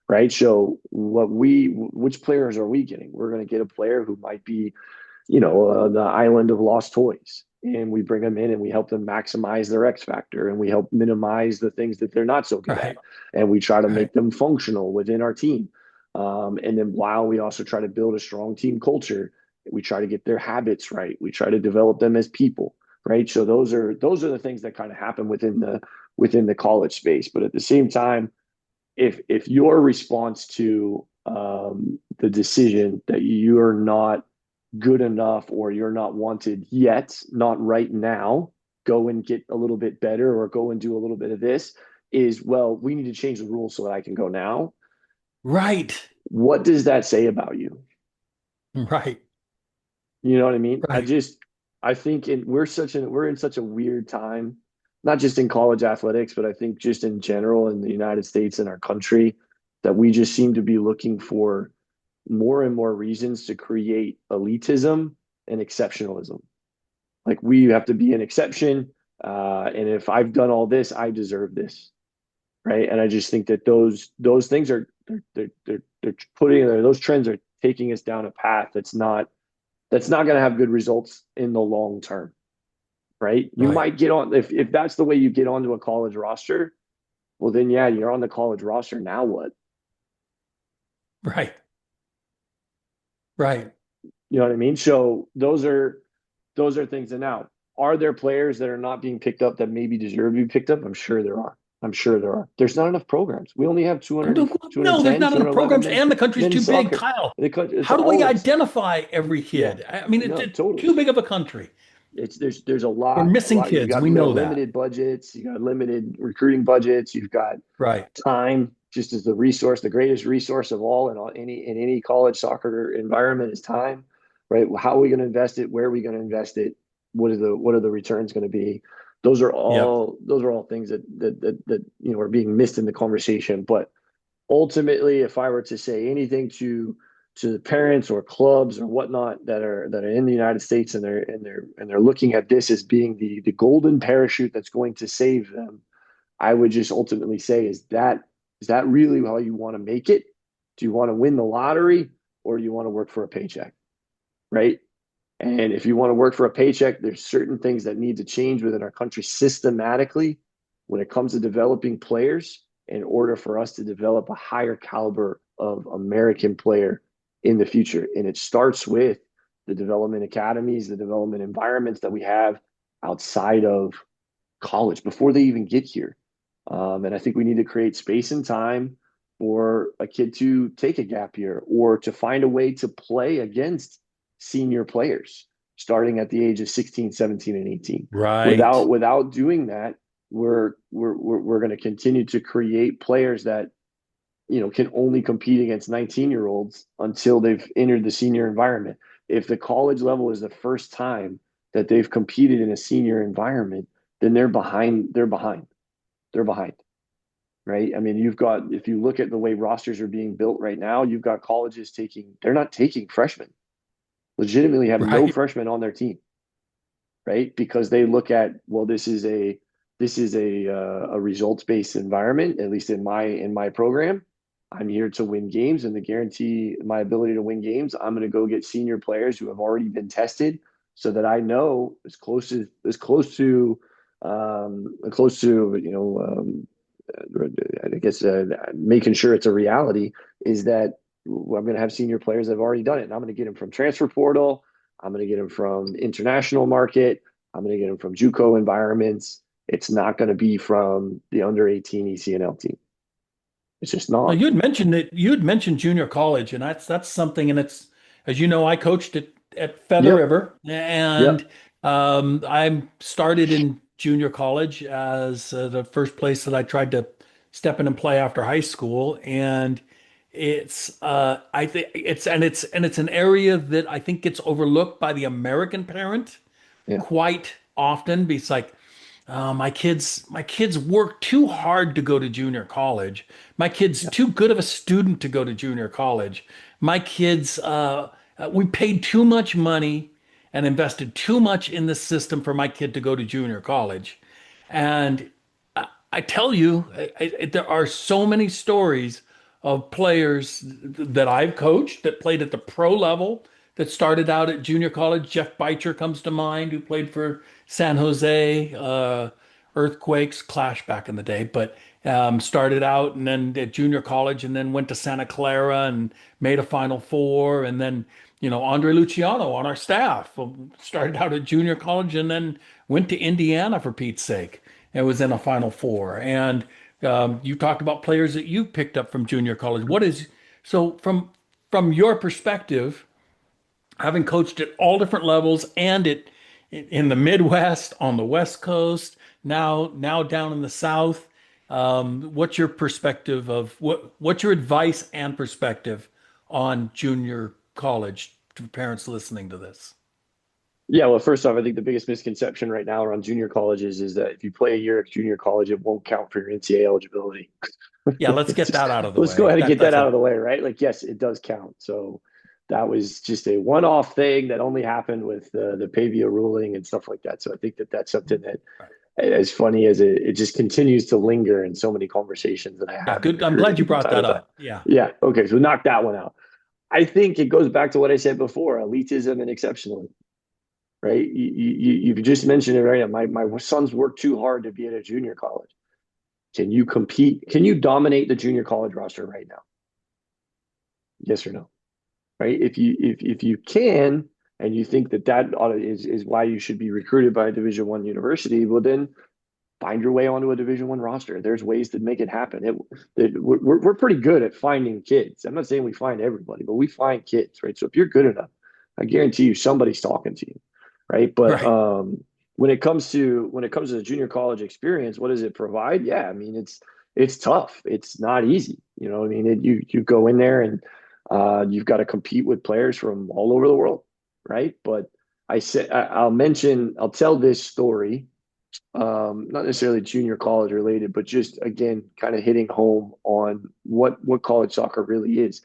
right? So which players are we getting? We're going to get a player who might be, the island of lost toys, and we bring them in and we help them maximize their X factor, and we help minimize the things that they're not so good at,
Right.
and we try to
Right.
make them functional within our team. And then while we also try to build a strong team culture, we try to get their habits right. We try to develop them as people, right? So those are the things that kind of happen within the college space. But at the same time, if your response to the decision that you're not good enough or you're not wanted yet, not right now, go and get a little bit better or go and do a little bit of this, is, well, we need to change the rules so that I can go now.
Right.
What does that say about you?
Right.
You know what I mean? I
Right.
just I think we're in such a weird time, not just in college athletics, but I think just in general in the United States and our country, that we just seem to be looking for more and more reasons to create elitism and exceptionalism. Like we have to be an exception, and if I've done all this, I deserve this, right? And I just think that those things are they're putting those trends are taking us down a path that's not going to have good results in the long term, right? You
Right.
might get on if that's the way you get onto a college roster. Well, then yeah, you're on the college roster. Now what?
Right. Right.
You know what I mean? So those are things. And now, are there players that are not being picked up that maybe deserve to be picked up? I'm sure there are. I'm sure there are. There's not enough programs. We only have
No, there's
210,
not enough
211
programs, and the country's too
men's
big,
soccer.
Kyle.
It's
How do we
all it's
identify every
yeah.
kid? I mean,
No,
it's
totally.
too big of a country.
There's a
We're
lot, a
missing
lot.
kids. We
You
know
got
that.
limited budgets, you got limited recruiting budgets, you've got
Right.
time just as the resource, the greatest resource of all in any college soccer environment is time, right? How are we going to invest it? Where are we going to invest it? What are the returns going to be?
Yep.
Those are all things that are being missed in the conversation. But ultimately, if I were to say anything to the parents or clubs or whatnot that are in the United States, and they're looking at this as being the golden parachute that's going to save them, I would just ultimately say, is that really how you want to make it? Do you want to win the lottery, or do you want to work for a paycheck? Right? And if you want to work for a paycheck, there's certain things that need to change within our country systematically when it comes to developing players in order for us to develop a higher caliber of American player in the future. And it starts with the development academies, the development environments that we have outside of college before they even get here. And I think we need to create space and time for a kid to take a gap year or to find a way to play against senior players starting at the age of 16, 17, and 18.
Right.
Without doing that, we're going to continue to create players that can only compete against 19-year-olds until they've entered the senior environment. If the college level is the first time that they've competed in a senior environment, then they're behind. They're behind, right? I mean, if you look at the way rosters are being built right now, you've got colleges they're not taking freshmen, legitimately have no
Right.
freshmen on their team, right? Because they look at, well, this is a results based environment, at least in my program. I'm here to win games, and to guarantee my ability to win games, I'm going to go get senior players who have already been tested, so that I know close to I guess making sure it's a reality is that I'm going to have senior players that have already done it, and I'm going to get them from transfer portal. I'm going to get them from international market. I'm going to get them from JUCO environments. It's not going to be from the under 18 ECNL team. It's just
Now
not.
you had mentioned junior college, and that's something, and it's, as you know, I coached at Feather
Yep.
River, and
Yep.
I started in junior college as the first place that I tried to step in and play after high school, and I think it's an area that I think gets overlooked by the American parent
Yeah.
quite often. Because like, my kids work too hard to go to junior college. My kid's
Yeah.
too good of a student to go to junior college. My kids, we paid too much money and invested too much in the system for my kid to go to junior college. And I tell you, there are so many stories of players that I've coached that played at the pro level that started out at junior college. Jeff Beitcher comes to mind, who played for San Jose Earthquakes, Clash back in the day, but started out and then at junior college and then went to Santa Clara and made a Final Four. And then, Andre Luciano on our staff started out at junior college and then went to Indiana for Pete's sake and was in a Final Four. And you talked about players that you picked up from junior college. So from your perspective, having coached at all different levels and in the Midwest, on the West Coast, now down in the South, what's your perspective of what's your advice and perspective on junior college to parents listening to this?
Yeah. Well, first off, I think the biggest misconception right now around junior colleges is that if you play a year at junior college, it won't count for your NCAA eligibility.
Yeah, let's get
Just,
that out of the
let's go
way.
ahead and
That
get that
that's
out
a
of the way, right? Like, yes, it does count. So that was just a one-off thing that only happened with the Pavia ruling and stuff like that. So I think that that's something that, as funny as it just continues to linger in so many conversations that I
yeah,
have in
good. I'm glad
recruiting
you
from
brought
time to
that
time.
up. Yeah.
Yeah. Okay. So knock that one out. I think it goes back to what I said before: elitism and exceptionalism, right? You just mentioned it right now. My sons work too hard to be at a junior college. Can you compete? Can you dominate the junior college roster right now? Yes or no? Right? If you can, and you think that is why you should be recruited by a Division I university, well then find your way onto a Division I roster. There's ways to make it happen. We're pretty good at finding kids. I'm not saying we find everybody, but we find kids, right? So if you're good enough, I guarantee you somebody's talking to you, right? But
Right.
when it comes to the junior college experience, what does it provide? Yeah, I mean it's tough. It's not easy. You know, I mean you go in there and you've got to compete with players from all over the world, right? But I'll tell this story, not necessarily junior college related, but just again, kind of hitting home on what college soccer really is.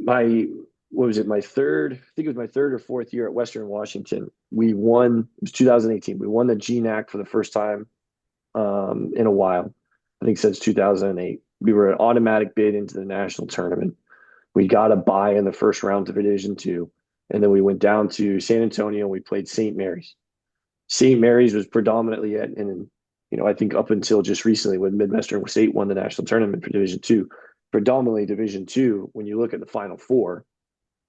my what was it? My third, I think it was my third or fourth year at Western Washington. We won. It was 2018. We won the GNAC for the first time in a while. I think since 2008. We were an automatic bid into the national tournament. We got a bye in the first round of Division II, and then we went down to San Antonio. We played St. Mary's. St. Mary's was predominantly at, and I think up until just recently when Midwestern State won the national tournament for Division II, predominantly Division II. When you look at the Final Four,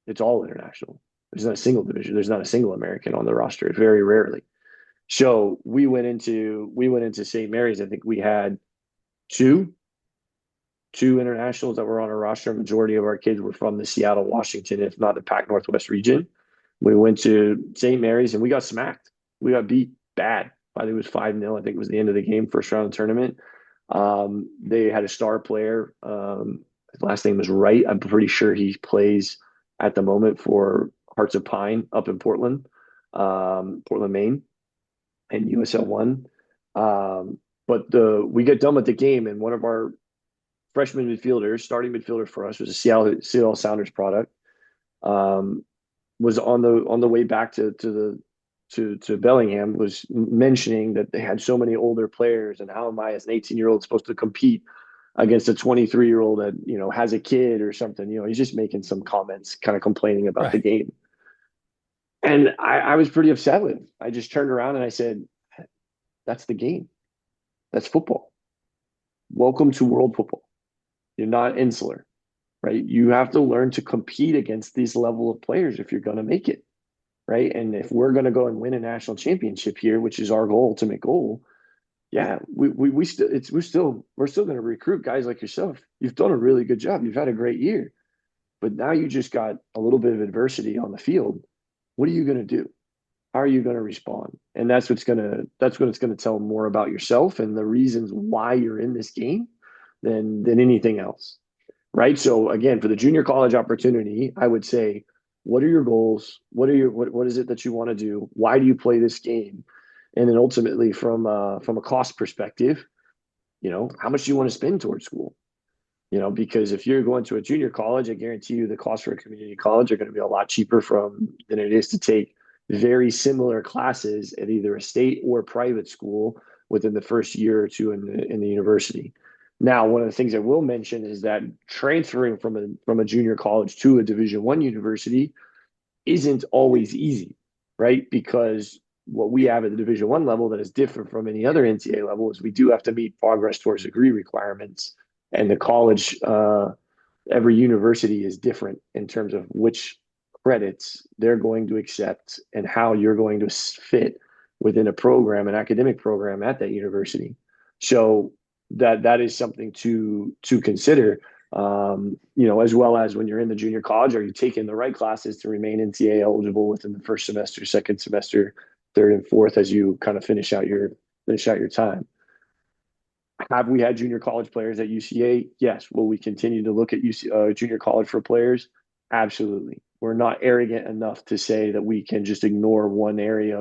it's all international. There's not a single division. There's not a single American on the roster. Very rarely. So we went into St. Mary's. I think we had two two internationals that were on our roster. Majority of our kids were from the Seattle, Washington, if not the Pac Northwest region. We went to St. Mary's and we got smacked. We got beat bad. I think it was 5-0. I think it was the end of the game, first round of the tournament. They had a star player. His last name was Wright. I'm pretty sure he plays at the moment for Hearts of Pine up in Portland, Portland, Maine, and USL One. But we get done with the game, and one of our freshman midfielders, starting midfielder for us, was a Seattle Sounders product. Was on the way back to Bellingham, was mentioning that they had so many older players, and how am I as an 18-year-old supposed to compete against a 23-year-old that has a kid or something? He's just making some comments, kind of complaining about the
Right.
game. And I was pretty upset with him. I just turned around and I said, "That's the game. That's football. Welcome to world football. You're not insular, right? You have to learn to compete against these level of players if you're going to make it, right? And if we're going to go and win a national championship here, which is our goal, ultimate goal, yeah, we're still going to recruit guys like yourself. You've done a really good job. You've had a great year, but now you just got a little bit of adversity on the field. What are you going to do? How are you going to respond?" And that's what it's going to tell more about yourself and the reasons why you're in this game than anything else. Right. So again, for the junior college opportunity, I would say, what are your goals? What is it that you want to do? Why do you play this game? And then ultimately from a cost perspective, how much do you want to spend towards school? Because if you're going to a junior college, I guarantee you the costs for a community college are going to be a lot cheaper than it is to take very similar classes at either a state or private school within the first year or two in the university. Now, one of the things I will mention is that transferring from a junior college to a Division I university isn't always easy, right? Because what we have at the Division I level that is different from any other NCAA level is we do have to meet progress towards degree requirements, and the college, every university is different in terms of which credits they're going to accept and how you're going to fit within a program, an academic program at that university. So that is something to consider. As well as when you're in the junior college, are you taking the right classes to remain NCAA eligible within the first semester, second semester, third and fourth as you kind of finish out your time? Have we had junior college players at UCA? Yes. Will we continue to look at junior college for players? Absolutely. We're not arrogant enough to say that we can just ignore one area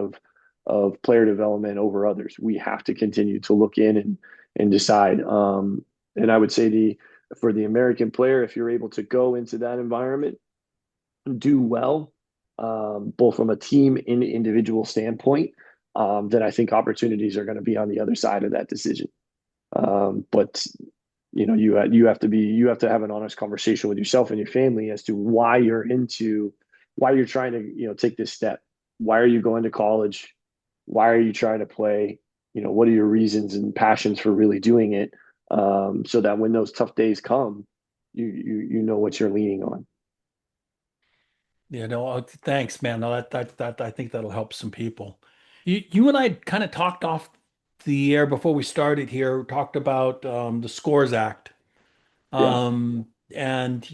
of player development over others. We have to continue to look in and decide. And I would say for the American player, if you're able to go into that environment, do well, both from a team and individual standpoint, then I think opportunities are going to be on the other side of that decision. But you have to have an honest conversation with yourself and your family as to why you're trying to take this step. Why are you going to college? Why are you trying to play? What are your reasons and passions for really doing it? So that when those tough days come, you know what you're leaning on.
Yeah, no, thanks, man. No, that I think that'll help some people. You and I kind of talked off the air before we started here, talked about the Scores Act.
Yeah.
And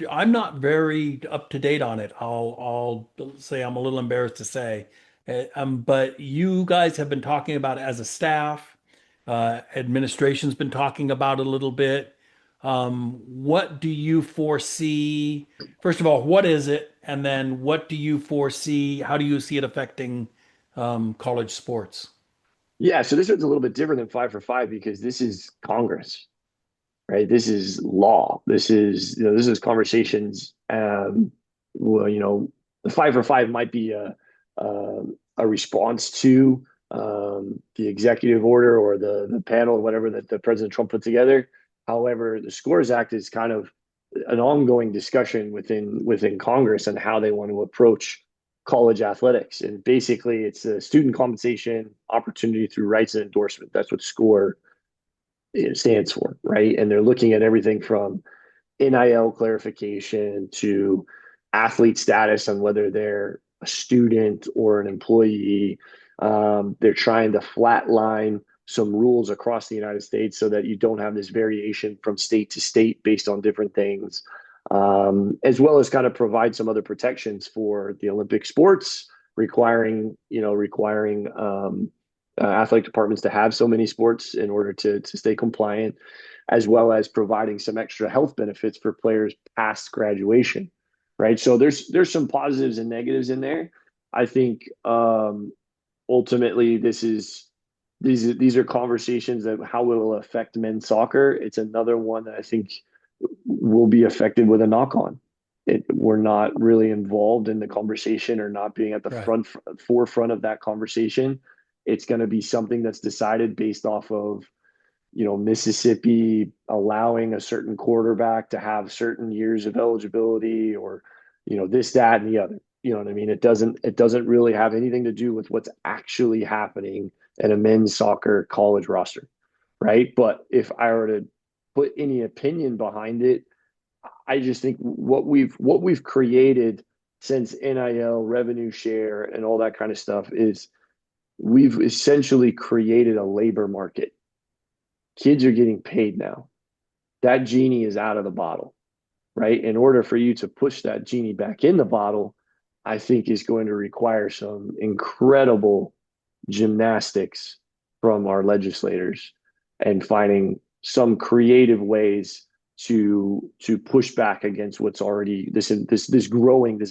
I'm not very up to date on it. I'll say I'm a little embarrassed to say. But you guys have been talking about it as a staff. Administration's been talking about it a little bit. What do you foresee? First of all, what is it? And then what do you foresee? How do you see it affecting college sports?
Yeah. So this one's a little bit different than 5 for 5 because this is Congress. right? This is law. This is conversations. Well, the 5 for 5 might be a response to the executive order or the panel, whatever that the President Trump put together. However, the Scores Act is kind of an ongoing discussion within Congress and how they want to approach college athletics. And basically, it's a student compensation opportunity through rights and endorsement. That's what SCORE stands for, right? And they're looking at everything from NIL clarification to athlete status on whether they're a student or an employee. They're trying to flatline some rules across the United States so that you don't have this variation from state to state based on different things, as well as kind of provide some other protections for the Olympic sports, requiring athletic departments to have so many sports in order to stay compliant, as well as providing some extra health benefits for players past graduation, right? So there's some positives and negatives in there. I think ultimately these are conversations that how it will affect men's soccer. It's another one that I think will be affected with a knock on. We're not really involved in the conversation or not being at the
Right.
forefront of that conversation. It's going to be something that's decided based off of Mississippi allowing a certain quarterback to have certain years of eligibility or, this, that, and the other. You know what I mean? It doesn't really have anything to do with what's actually happening in a men's soccer college roster, right? But if I were to put any opinion behind it, I just think what we've created since NIL, revenue share, and all that kind of stuff is we've essentially created a labor market. Kids are getting paid now. That genie is out of the bottle, right? In order for you to push that genie back in the bottle, I think is going to require some incredible gymnastics from our legislators and finding some creative ways to push back against what's already this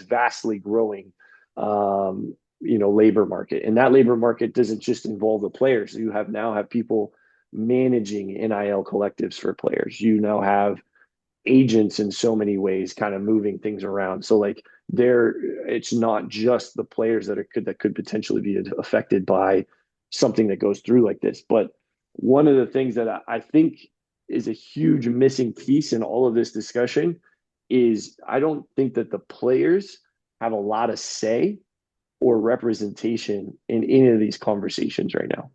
vastly growing labor market. And that labor market doesn't just involve the players. You now have people managing NIL collectives for players. You now have agents in so many ways kind of moving things around. So like it's not just the players that could potentially be affected by something that goes through like this. But one of the things that I think is a huge missing piece in all of this discussion is I don't think that the players have a lot of say or representation in any of these conversations right now.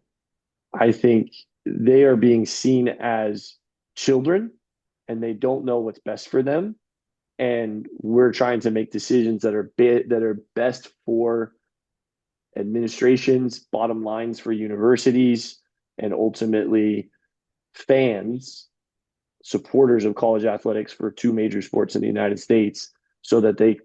I think they are being seen as children and they don't know what's best for them. And we're trying to make decisions that are best for administrations, bottom lines for universities, and ultimately fans, supporters of college athletics for two major sports in the United States, so that they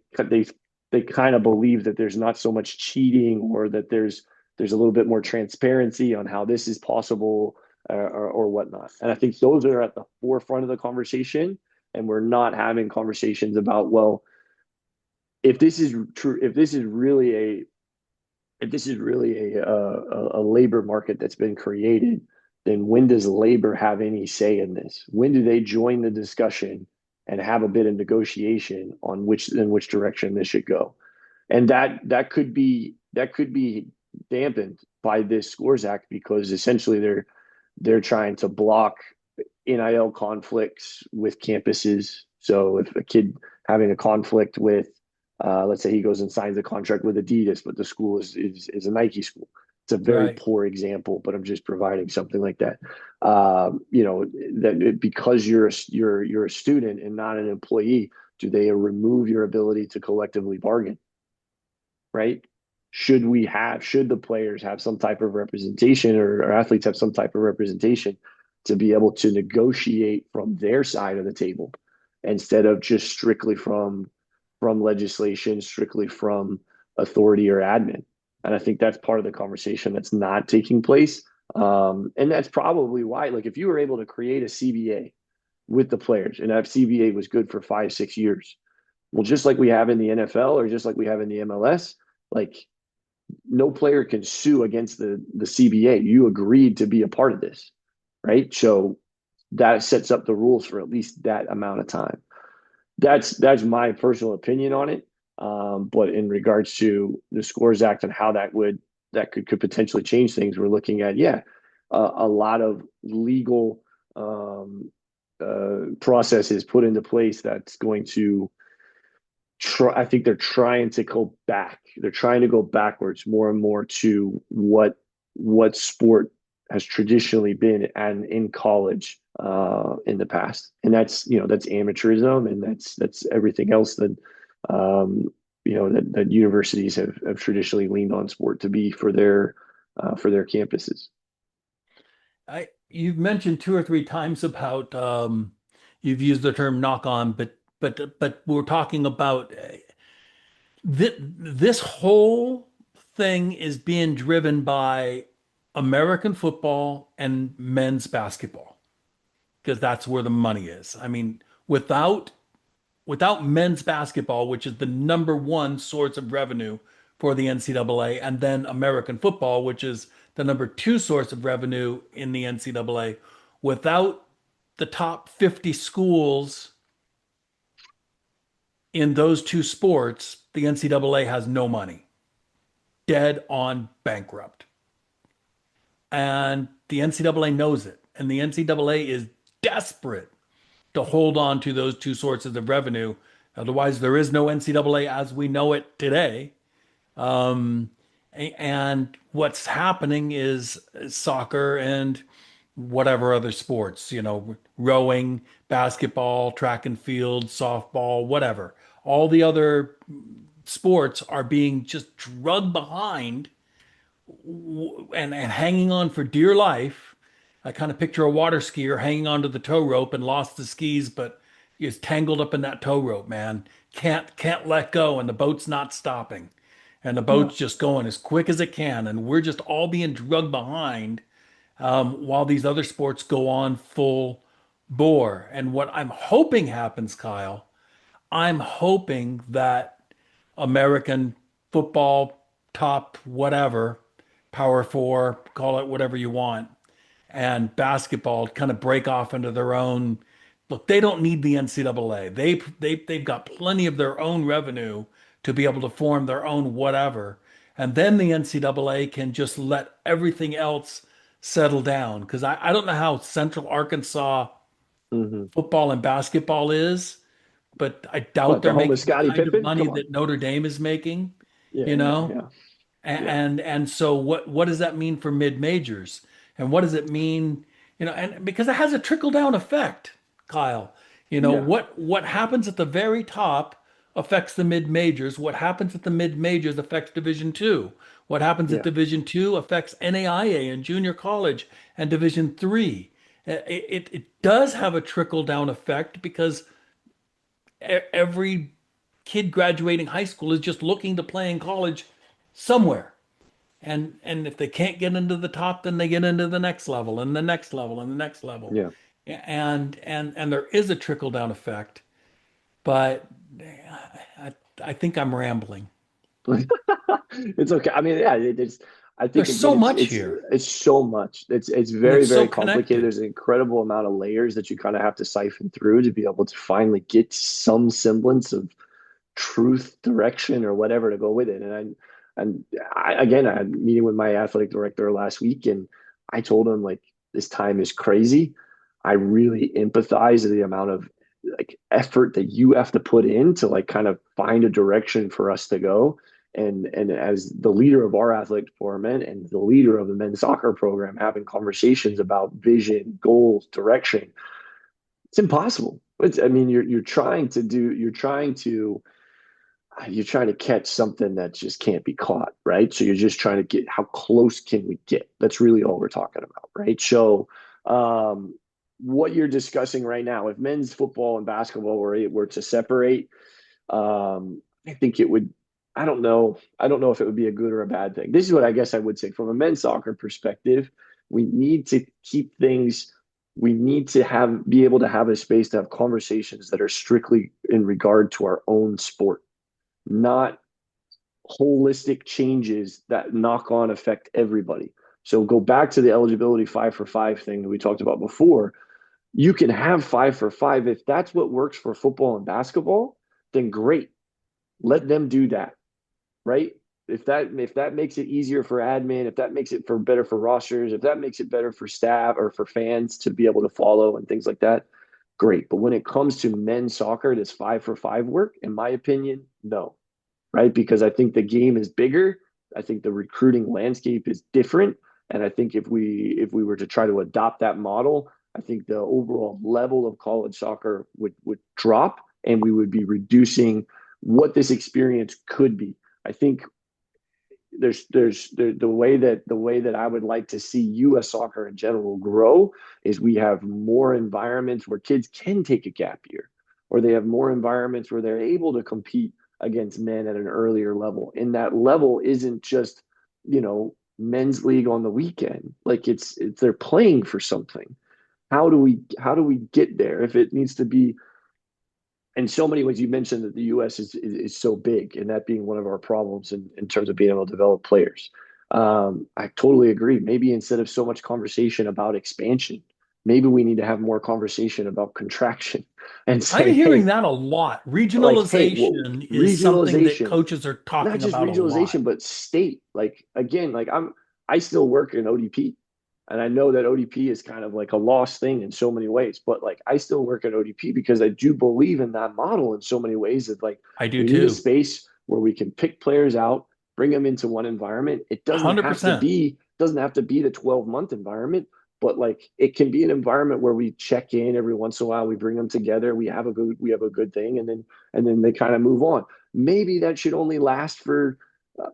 kind of believe that there's not so much cheating or that there's a little bit more transparency on how this is possible or whatnot. And I think those are at the forefront of the conversation. And we're not having conversations about, well, if this is true, if this is really a labor market that's been created, then when does labor have any say in this? When do they join the discussion and have a bit of negotiation on which direction this should go? And that could be dampened by this Scores Act because essentially they're trying to block NIL conflicts with campuses. So if a kid having a conflict with, let's say he goes and signs a contract with Adidas, but the school is a Nike school. It's a very
Right.
poor example, but I'm just providing something like that. That because you're a student and not an employee, do they remove your ability to collectively bargain? Right? Should the players have some type of representation or athletes have some type of representation to be able to negotiate from their side of the table instead of just strictly from legislation, strictly from authority or admin? And I think that's part of the conversation that's not taking place. And that's probably why, like, if you were able to create a CBA with the players and that CBA was good for 5-6 years, well, just like we have in the NFL or just like we have in the MLS, like no player can sue against the CBA. You agreed to be a part of this, right? So that sets up the rules for at least that amount of time. That's my personal opinion on it. But in regards to the Scores Act and how that could potentially change things, we're looking at a lot of legal processes put into place that's going to try. I think they're trying to go back. They're trying to go backwards more and more to what sport has traditionally been and in college in the past, and that's amateurism, and that's everything else that that universities have traditionally leaned on sport to be for their campuses.
You've mentioned two or three times about you've used the term knock on, but we're talking about this whole thing is being driven by American football and men's basketball because that's where the money is. I mean, without men's basketball, which is the number one source of revenue for the NCAA, and then American football, which is the number two source of revenue in the NCAA, without the top 50 schools in those two sports, the NCAA has no money, dead on bankrupt. And the NCAA knows it. And the NCAA is desperate to hold on to those two sources of revenue. Otherwise, there is no NCAA as we know it today. Um, and what's happening is soccer and whatever other sports, rowing, basketball, track and field, softball, whatever. All the other sports are being just drugged behind and hanging on for dear life. I kind of picture a water skier hanging onto the tow rope and lost the skis, but is tangled up in that tow rope, man. Can't let go, and the boat's not stopping. And the
Yeah.
boat's just going as quick as it can, and we're just all being drugged behind while these other sports go on full bore. And what I'm hoping happens, Kyle, I'm hoping that American football, top whatever, power four, call it whatever you want, and basketball kind of break off into their own. Look, they don't need the NCAA. They've got plenty of their own revenue to be able to form their own whatever. And then the NCAA can just let everything else settle down. Because I don't know how Central Arkansas
Mm-hmm.
football and basketball is, but I doubt
What,
they're
the home of
making the
Scottie
kind of
Pippen?
money
Come on.
that Notre Dame is making,
Yeah,
you
yeah,
know?
yeah, yeah,
And so what does that mean for mid majors? And what does it mean, and because it has a trickle down effect, Kyle.
yeah,
What happens at the very top affects the mid majors. What happens at the mid majors affects Division Two. What happens at
yeah,
Division Two affects NAIA and junior college and Division Three. It does have a trickle down effect because every kid graduating high school is just looking to play in college somewhere. And if they can't get into the top, then they get into the next level and the next level and the next level.
yeah.
And there is a trickle down effect, but I think I'm rambling.
It's okay. I mean, yeah, it's. I think
There's
again,
so
it's
much
it's
here
it's so much. It's
and
very
it's so
very complicated.
connected.
There's an incredible amount of layers that you kind of have to siphon through to be able to finally get some semblance of truth, direction, or whatever to go with it. And I again, I had a meeting with my athletic director last week, and I told him like this time is crazy. I really empathize with the amount of like effort that you have to put in to like kind of find a direction for us to go. And as the leader of our athletic department and the leader of the men's soccer program, having conversations about vision, goals, direction, it's impossible. I mean, you're trying to catch something that just can't be caught, right? So you're just trying to get how close can we get? That's really all we're talking about, right? So, what you're discussing right now, if men's football and basketball were to separate, I think it would. I don't know. I don't know if it would be a good or a bad thing. This is what I guess I would say from a men's soccer perspective. We need to keep things. We need to be able to have a space to have conversations that are strictly in regard to our own sport, not holistic changes that knock on affect everybody. So go back to the eligibility 5 for 5 thing that we talked about before. You can have 5-for-5. If that's what works for football and basketball, then great. Let them do that, right? If that makes it easier for admin, if that makes it for better for rosters, if that makes it better for staff or for fans to be able to follow and things like that, great. But when it comes to men's soccer, does 5-for-5 work? In my opinion, no, right? Because I think the game is bigger. I think the recruiting landscape is different. And I think if we were to try to adopt that model, I think the overall level of college soccer would drop and we would be reducing what this experience could be. I think the way that I would like to see U.S. soccer in general grow is we have more environments where kids can take a gap year, or they have more environments where they're able to compete against men at an earlier level. And that level isn't just, men's league on the weekend. Like it's they're playing for something. How do we get there? If it needs to be in so many ways, you mentioned that the U.S. is so big, and that being one of our problems in terms of being able to develop players. I totally agree. Maybe instead of so much conversation about expansion, maybe we need to have more conversation about contraction and
I'm
say,
hearing
hey,
that a lot.
well,
Regionalization is something that
regionalization,
coaches are
not
talking
just
about a lot.
regionalization, but state. Like again, like I still work in ODP. And I know that ODP is kind of like a lost thing in so many ways, but like I still work at ODP because I do believe in that model in so many ways that like
I do
we need a
too.
space where we can pick players out, bring them into one environment. It doesn't have to
100%.
be the 12-month environment, but like it can be an environment where we check in every once in a while, we bring them together, we have a good thing, and then they kind of move on. Maybe that should only last for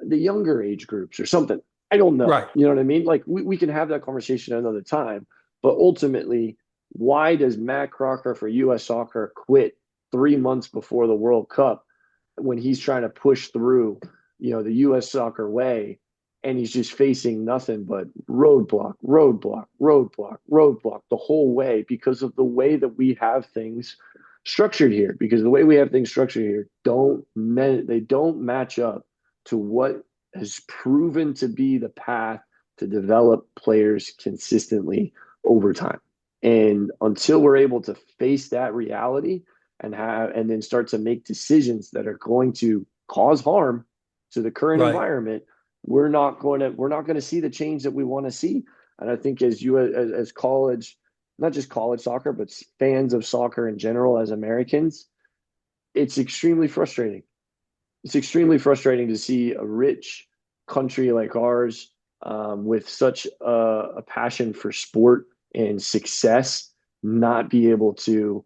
the younger age groups or something. I don't know.
Right.
You know what I mean? Like we can have that conversation another time. But ultimately, why does Matt Crocker for US Soccer quit 3 months before the World Cup when he's trying to push through, the US Soccer way, and he's just facing nothing but roadblock, roadblock, roadblock, roadblock the whole way because of the way that we have things structured here. Because the way we have things structured here they don't match up to what has proven to be the path to develop players consistently over time. And until we're able to face that reality and then start to make decisions that are going to cause harm to the current
Right.
environment, we're not going to see the change that we want to see. And I think as college, not just college soccer, but fans of soccer in general as Americans, it's extremely frustrating. It's extremely frustrating to see a rich country like ours with such a passion for sport and success not be able to,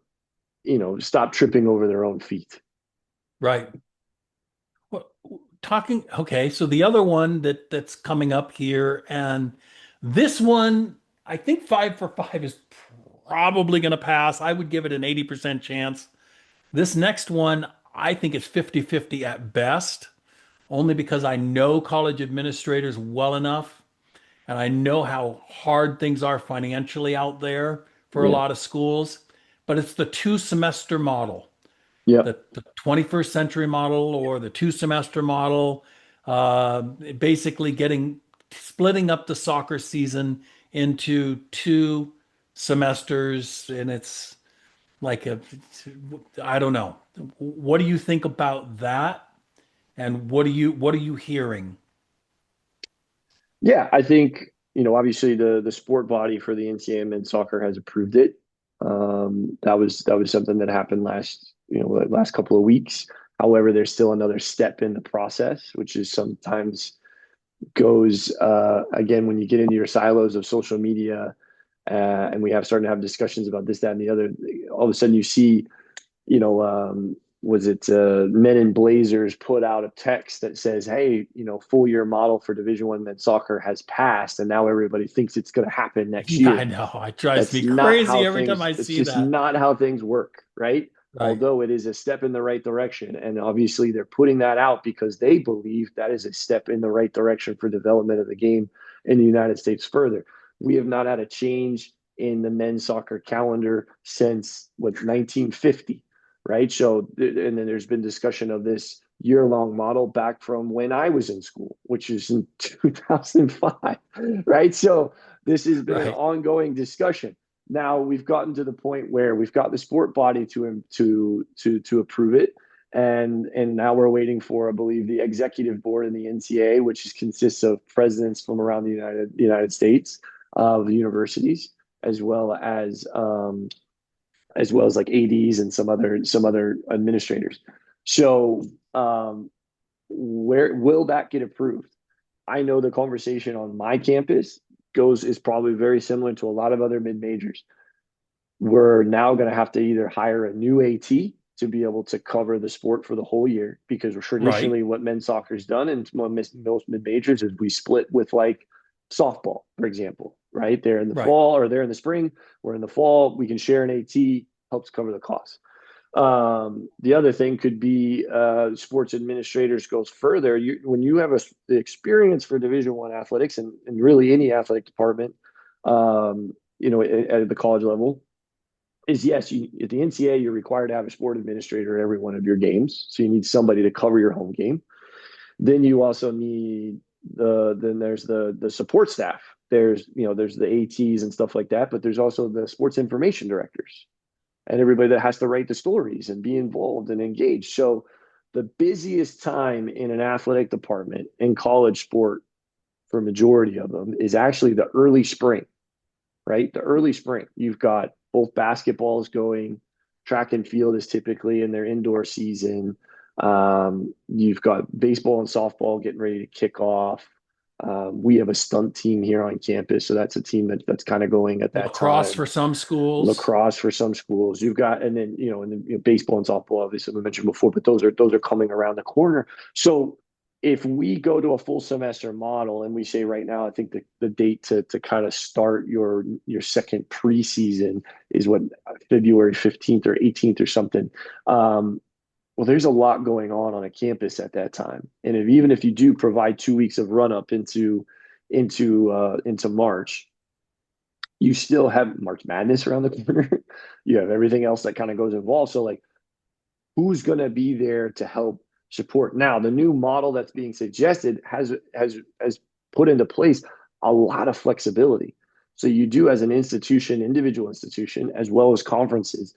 stop tripping over their own feet.
Right. Well, okay, so the other one that's coming up here, and this one, I think 5-for-5 is probably going to pass. I would give it an 80% chance. This next one, I think it's 50-50 at best, only because I know college administrators well enough and I know how hard things are financially out there for a
Yeah.
lot of schools. But it's the two-semester model,
Yep.
the 21st century model or the two-semester model, basically splitting up the soccer season into two semesters, and it's like I don't know. What do you think about that? And what are you hearing?
Yeah, I think, obviously the sport body for the NCAA men's soccer has approved it. That was something that happened last couple of weeks. However, there's still another step in the process, which is sometimes goes again when you get into your silos of social media, and we have started to have discussions about this, that, and the other. All of a sudden, you see, was it Men in Blazers put out a text that says, "Hey, full year model for Division I men's soccer has passed, and now everybody thinks it's going to happen next
Yeah, I
year."
know. It drives
That's
me
not
crazy
how
every time
things.
I
It's
see
just
that.
not how things work, right?
Right.
Although it is a step in the right direction, and obviously they're putting that out because they believe that is a step in the right direction for development of the game in the United States further. We have not had a change in the men's soccer calendar since 1950, right? So, and then there's been discussion of this year-long model back from when I was in school, which is in 2005, right? So this has been an
Right.
ongoing discussion. now we've gotten to the point where we've got the sport body to approve it, and now we're waiting for, I believe, the executive board in the NCAA, which consists of presidents from around the United States of universities, as well as like ADs and some other administrators. So where will that get approved? I know the conversation on my campus goes is probably very similar to a lot of other mid majors. We're now going to have to either hire a new AT to be able to cover the sport for the whole year, because
Right.
traditionally what men's soccer's done and most mid majors is we split with like softball, for example, right? They're in the
Right.
fall or they're in the spring. We're in the fall. We can share an AT, helps cover the cost. The other thing could be sports administrators goes further. When you have the experience for Division I athletics and really any athletic department, at the college level, is yes, at the NCAA, you're required to have a sport administrator at every one of your games. So you need somebody to cover your home game. Then you also need then there's the support staff. There's the ATs and stuff like that, but there's also the sports information directors and everybody that has to write the stories and be involved and engaged. So the busiest time in an athletic department in college sport for a majority of them is actually the early spring, right? The early spring. You've got both basketballs going, track and field is typically in their indoor season. You've got baseball and softball getting ready to kick off. We have a stunt team here on campus, so that's a team that's kind of going at that
Lacrosse
time.
for some schools.
Lacrosse for some schools. You've got, and then baseball and softball, obviously we mentioned before, but those are coming around the corner. So if we go to a full semester model and we say right now, I think the date to kind of start your second preseason is what, February 15th or 18th or something. Well, there's a lot going on a campus at that time, and even if you do provide 2 weeks of run up into March, you still have March Madness around the corner. You have everything else that kind of goes involved. So like, who's going to be there to help support? Now, the new model that's being suggested has put into place a lot of flexibility. So you do, as an institution, individual institution, as well as conferences,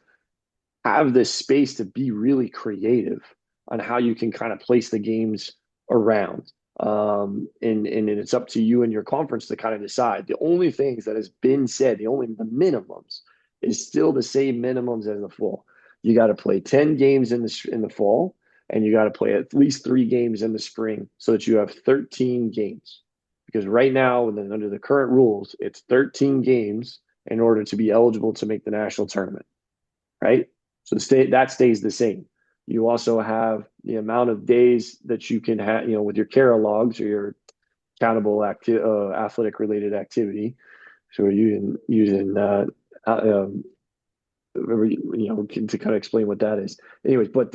have this space to be really creative on how you can kind of place the games around. And it's up to you and your conference to kind of decide. The only things that has been said, the minimums, is still the same minimums as the fall. You got to play 10 games in the fall, and you got to play at least 3 games in the spring, so that you have 13 games. Because right now, under the current rules, it's 13 games in order to be eligible to make the national tournament, right? So that stays the same. You also have the amount of days that you can have, with your Cara logs or your accountable athletic related activity. So we're using to kind of explain what that is. Anyways, but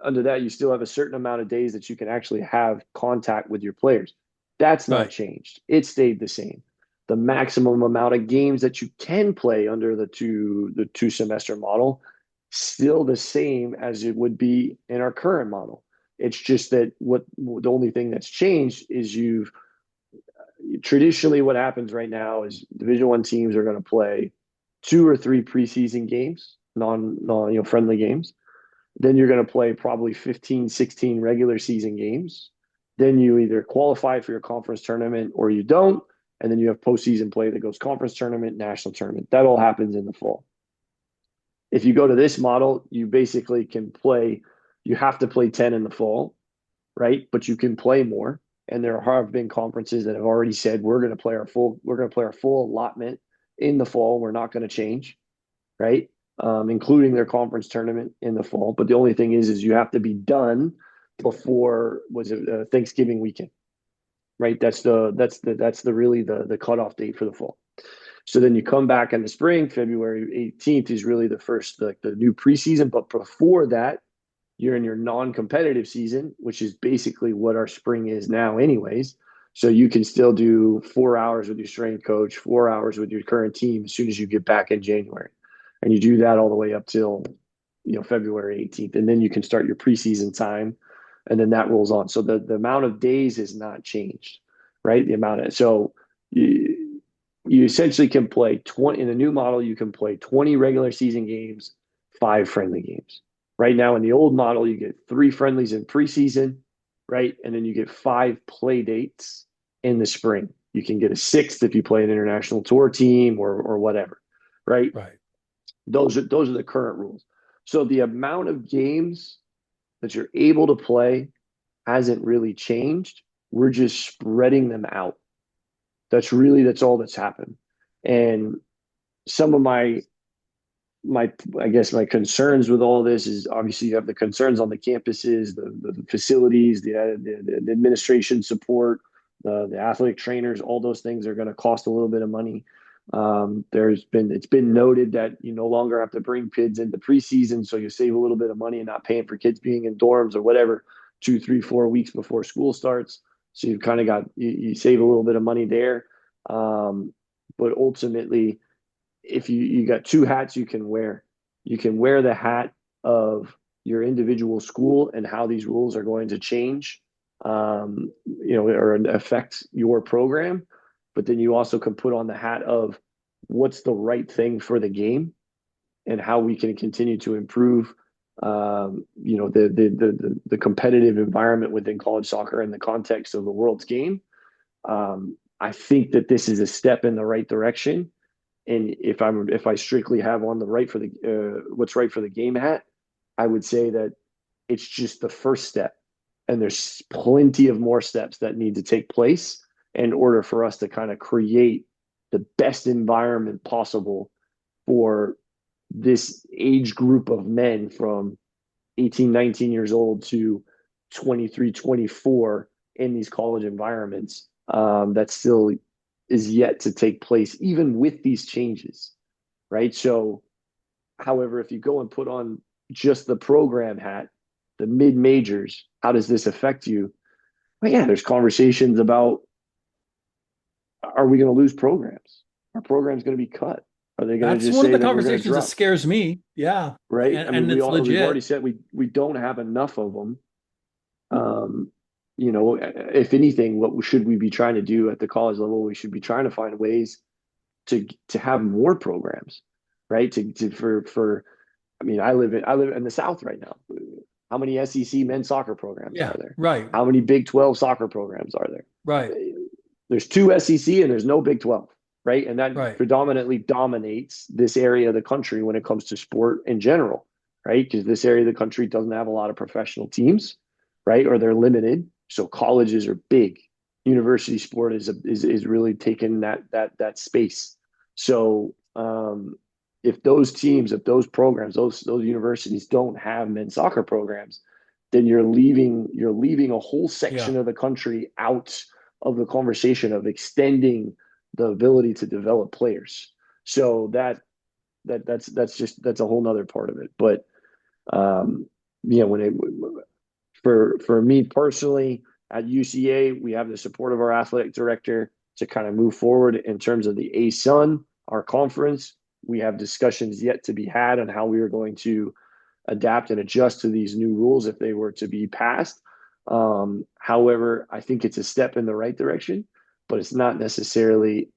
under that, you still have a certain amount of days that you can actually have contact with your players. That's not
Right.
changed. It stayed the same. The maximum amount of games that you can play under the two semester model, still the same as it would be in our current model. It's just that the only thing that's changed is you've traditionally, what happens right now is Division I teams are going to play 2 or 3 preseason games, non friendly games. Then you're going to play probably 15, 16 regular season games. Then you either qualify for your conference tournament or you don't. And then you have postseason play that goes conference tournament, national tournament. That all happens in the fall. If you go to this model, you basically you have to play 10 in the fall, right? But you can play more. And there have been conferences that have already said we're going to play our full allotment in the fall. We're not going to change, right? Including their conference tournament in the fall. But the only thing is you have to be done before Thanksgiving weekend, right? That's really the cutoff date for the fall. So then you come back in the spring. February 18th is really the new preseason. But before that, you're in your non-competitive season, which is basically what our spring is now anyways. So you can still do 4 hours with your strength coach, 4 hours with your current team as soon as you get back in January. And you do that all the way up till February 18th. And then you can start your preseason time, and then that rolls on. So the amount of days is not changed, right? The amount of so you essentially can play 20 in the new model. You can play 20 regular season games, 5 friendly games. Right now, in the old model, you get 3 friendlies in preseason, right, and then you get 5 play dates in the spring. You can get a sixth if you play an international tour team or whatever, right?
Right.
Those are the current rules. So the amount of games that you're able to play hasn't really changed. We're just spreading them out. That's all that's happened. And some of my I guess my concerns with all this is obviously you have the concerns on the campuses, the facilities, the administration support, the athletic trainers, all those things are going to cost a little bit of money. It's been noted that you no longer have to bring kids into preseason, so you save a little bit of money and not paying for kids being in dorms or whatever 2, 3, 4 weeks before school starts. So you've kind of got you save a little bit of money there. But ultimately, if you got two hats you can wear the hat of your individual school and how these rules are going to change, or affect your program, but then you also can put on the hat of what's the right thing for the game and how we can continue to improve, the competitive environment within college soccer in the context of the world's game. I think that this is a step in the right direction. And if I strictly have on the right for the what's right for the game hat, I would say that it's just the first step, and there's plenty of more steps that need to take place in order for us to kind of create the best environment possible for this age group of men from 18, 19 years old to 23, 24 in these college environments, that still is yet to take place, even with these changes, right? So, however, if you go and put on just the program hat, the mid majors, how does this affect you? Well, yeah, there's conversations about, are we going to lose programs? Are programs going to be cut? Are they going to
That's
just
one of
say
the
that we're going to
conversations that
drop?
scares me. Yeah.
Right?
And
I mean,
and it's
we've already
legit.
said we don't have enough of them. Um, if anything, what should we be trying to do at the college level? We should be trying to find ways to have more programs, right? To for I mean, I live in the South right now. How many SEC men's soccer programs
Yeah.
are there?
Right.
How many Big 12 soccer programs are there?
Right.
There's two SEC and there's no Big 12, right? And that
Right.
predominantly dominates this area of the country when it comes to sport in general, right? Because this area of the country doesn't have a lot of professional teams, right? Or they're limited. So colleges are big. University sport is really taking that space. So if those teams, if those programs, those universities don't have men's soccer programs, then you're leaving a whole
Yeah.
section of the country out of the conversation of extending the ability to develop players. So that's a whole nother part of it. But um, when it for me personally at UCA, we have the support of our athletic director to kind of move forward in terms of the ASUN, our conference. We have discussions yet to be had on how we are going to adapt and adjust to these new rules if they were to be passed. However, I think it's a step in the right direction, but it's not necessarily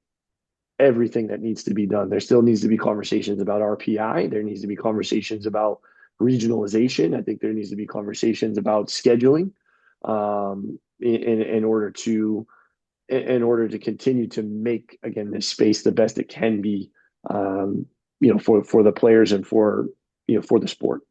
everything that needs to be done. There still needs to be conversations about RPI. There needs to be conversations about regionalization. I think there needs to be conversations about scheduling, in order to continue to make again this space the best it can be, for the players and for the sport.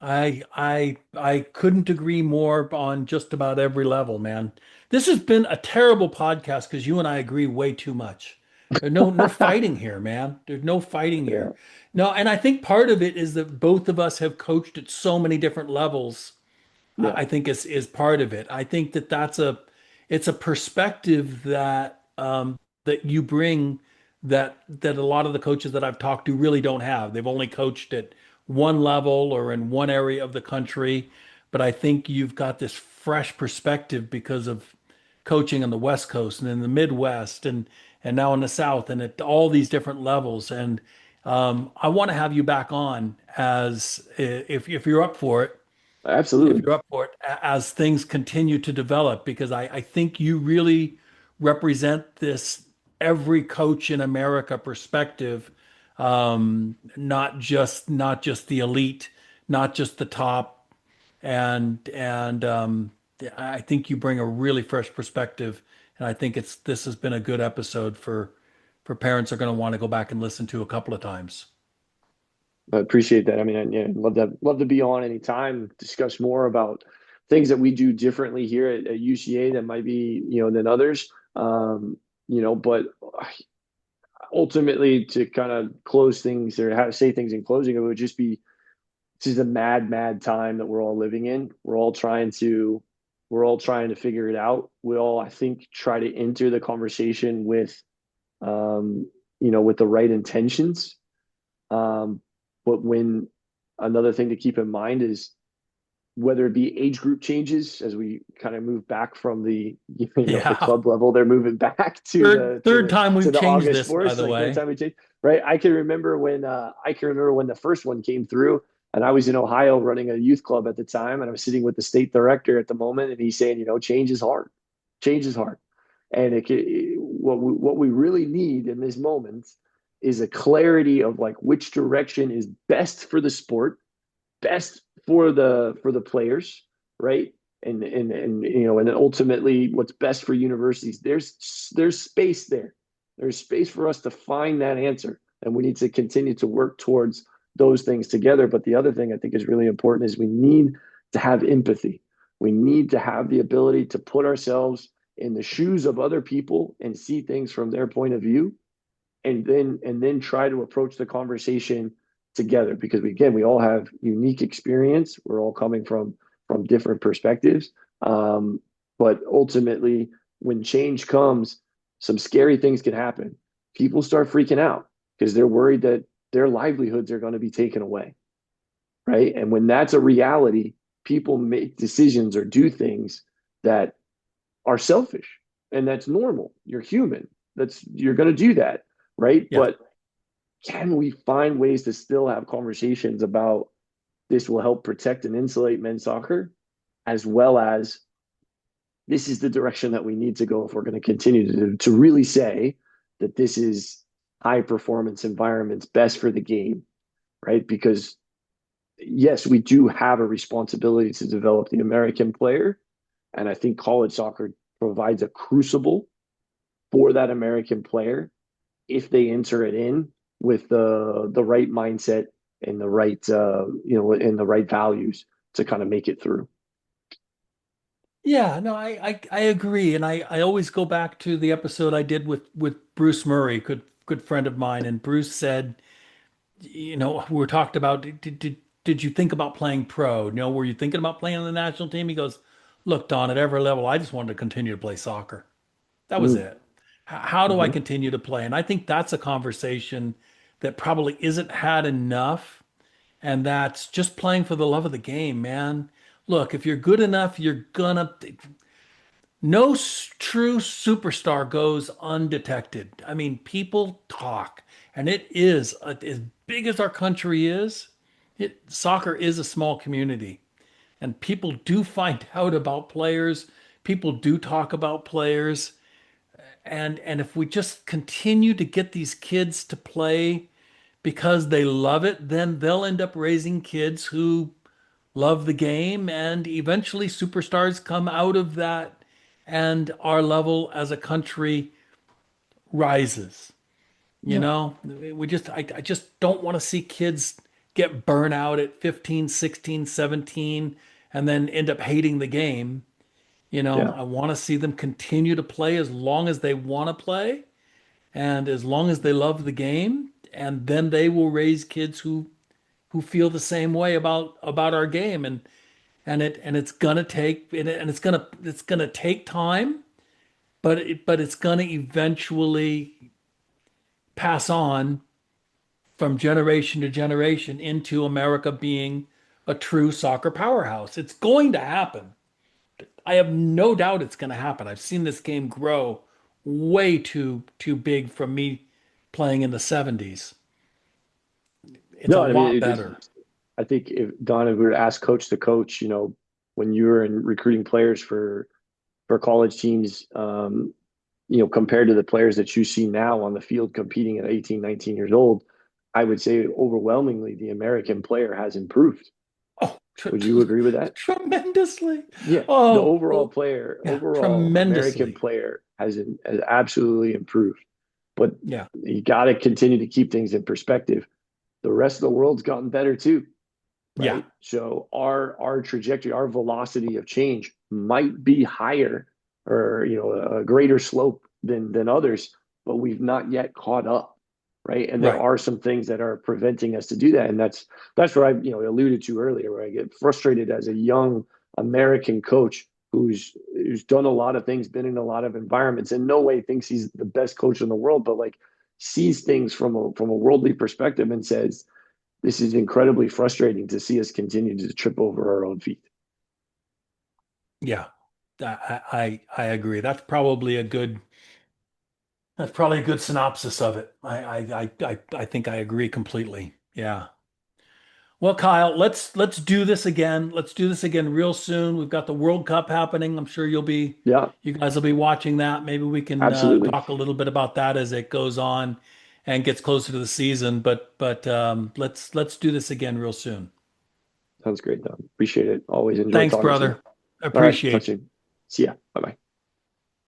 I couldn't agree more on just about every level, man. This has been a terrible podcast because you and I agree way too much. There's no fighting here, man. There's no fighting
Yeah.
here. No, and I think part of it is that both of us have coached at so many different levels.
Yeah.
I think is part of it. I think that it's a perspective that that you bring that a lot of the coaches that I've talked to really don't have. They've only coached at one level or in one area of the country, but I think you've got this fresh perspective because of coaching on the West Coast and in the Midwest and now in the South and at all these different levels. And I want to have you back on as if you're up for it if
Absolutely.
you're up for it, as things continue to develop, because I think you really represent this every coach in America perspective, not just the elite, not just the top, and I think you bring a really fresh perspective, and I think it's this has been a good episode for parents who are going to want to go back and listen to a couple of times.
I appreciate that. I mean, yeah, love to be on anytime, discuss more about things that we do differently here at UCA that might be, than others. But ultimately to kind of close things or how to say things in closing, it would just be this is a mad, mad time that we're all living in. We're all trying to figure it out. We all, I think, try to enter the conversation with the right intentions. Um, but when another thing to keep in mind is whether it be age group changes as we kind of move back from the
Yeah.
club level, they're moving back to
Third
the to
third
the
time
to
we've
the
changed
August
this, by
4th,
the
like third
way.
time we changed. Right. I can remember when the first one came through, and I was in Ohio running a youth club at the time, and I was sitting with the state director at the moment, and he's saying, change is hard. Change is hard. And what we really need in this moment is a clarity of like which direction is best for the sport, best for the players, right? And then ultimately what's best for universities. There's space there. There's space for us to find that answer, and we need to continue to work towards those things together. But the other thing I think is really important is we need to have empathy. We need to have the ability to put ourselves in the shoes of other people and see things from their point of view, and then try to approach the conversation together, because we all have unique experience. We're all coming from different perspectives. But ultimately, when change comes, some scary things can happen. People start freaking out because they're worried that their livelihoods are going to be taken away, right? And when that's a reality, people make decisions or do things that are selfish, and that's normal. You're human. You're going to do that, right?
Yeah.
But can we find ways to still have conversations about this will help protect and insulate men's soccer, as well as this is the direction that we need to go if we're going to continue to really say that this is high performance environments best for the game, right? Because yes, we do have a responsibility to develop the American player, and I think college soccer provides a crucible for that American player if they enter it in with the right mindset and the right values to kind of make it through.
Yeah, no, I agree. And I always go back to the episode I did with Bruce Murray, good friend of mine. And Bruce said, we were talked about did you think about playing pro? Were you thinking about playing on the national team? He goes, look, Don, at every level, I just wanted to continue to play soccer. That was
Mm,
it. How do I
hmm
continue to play? And I think that's a conversation that probably isn't had enough. And that's just playing for the love of the game, man. Look, if you're good enough, you're gonna. No true superstar goes undetected. I mean, people talk, and it is as big as our country is. Soccer is a small community, and people do find out about players. People do talk about players, and if we just continue to get these kids to play because they love it, then they'll end up raising kids who love the game, and eventually superstars come out of that, and our level as a country rises.
Yeah.
I just don't want to see kids get burnout at 15, 16, 17, and then end up hating the game.
Yeah.
I want to see them continue to play as long as they want to play and as long as they love the game, and then they will raise kids who feel the same way about our game. And it's gonna take and it's gonna take time, but it's gonna eventually pass on from generation to generation into America being a true soccer powerhouse. It's going to happen. I have no doubt it's going to happen. I've seen this game grow way too big from me playing in the 70s. It's a
No, I
lot
mean,
better.
I think if Don, if we were to ask coach to coach, when you were in recruiting players for college teams, compared to the players that you see now on the field competing at 18, 19 years old, I would say overwhelmingly the American player has improved.
Oh,
Would you agree with that?
tremendously.
Yeah, the
Oh,
overall
oh,
player,
yeah,
overall American
tremendously.
player has absolutely improved. But
Yeah,
you got to continue to keep things in perspective. The rest of the world's gotten better too,
yeah,
right? So our trajectory, our velocity of change might be higher or a greater slope than others, but we've not yet caught up, right? And there
right.
are some things that are preventing us to do that, and that's what I alluded to earlier, where I get frustrated as a young American coach who's done a lot of things, been in a lot of environments, in no way thinks he's the best coach in the world, but like sees things from a worldly perspective and says, this is incredibly frustrating to see us continue to trip over our own feet.
Yeah, I agree. That's probably a good synopsis of it. I think I agree completely. Yeah. Well, Kyle, let's do this again. Let's do this again real soon. We've got the World Cup happening. I'm sure
Yeah,
you guys will be watching that. Maybe we can
absolutely.
talk a little bit about that as it goes on and gets closer to the season. But let's do this again real soon.
Sounds great, Don. Appreciate it. Always enjoy
Thanks,
talking to you.
brother.
All right, talk
Appreciate you.
soon. See ya. Bye bye.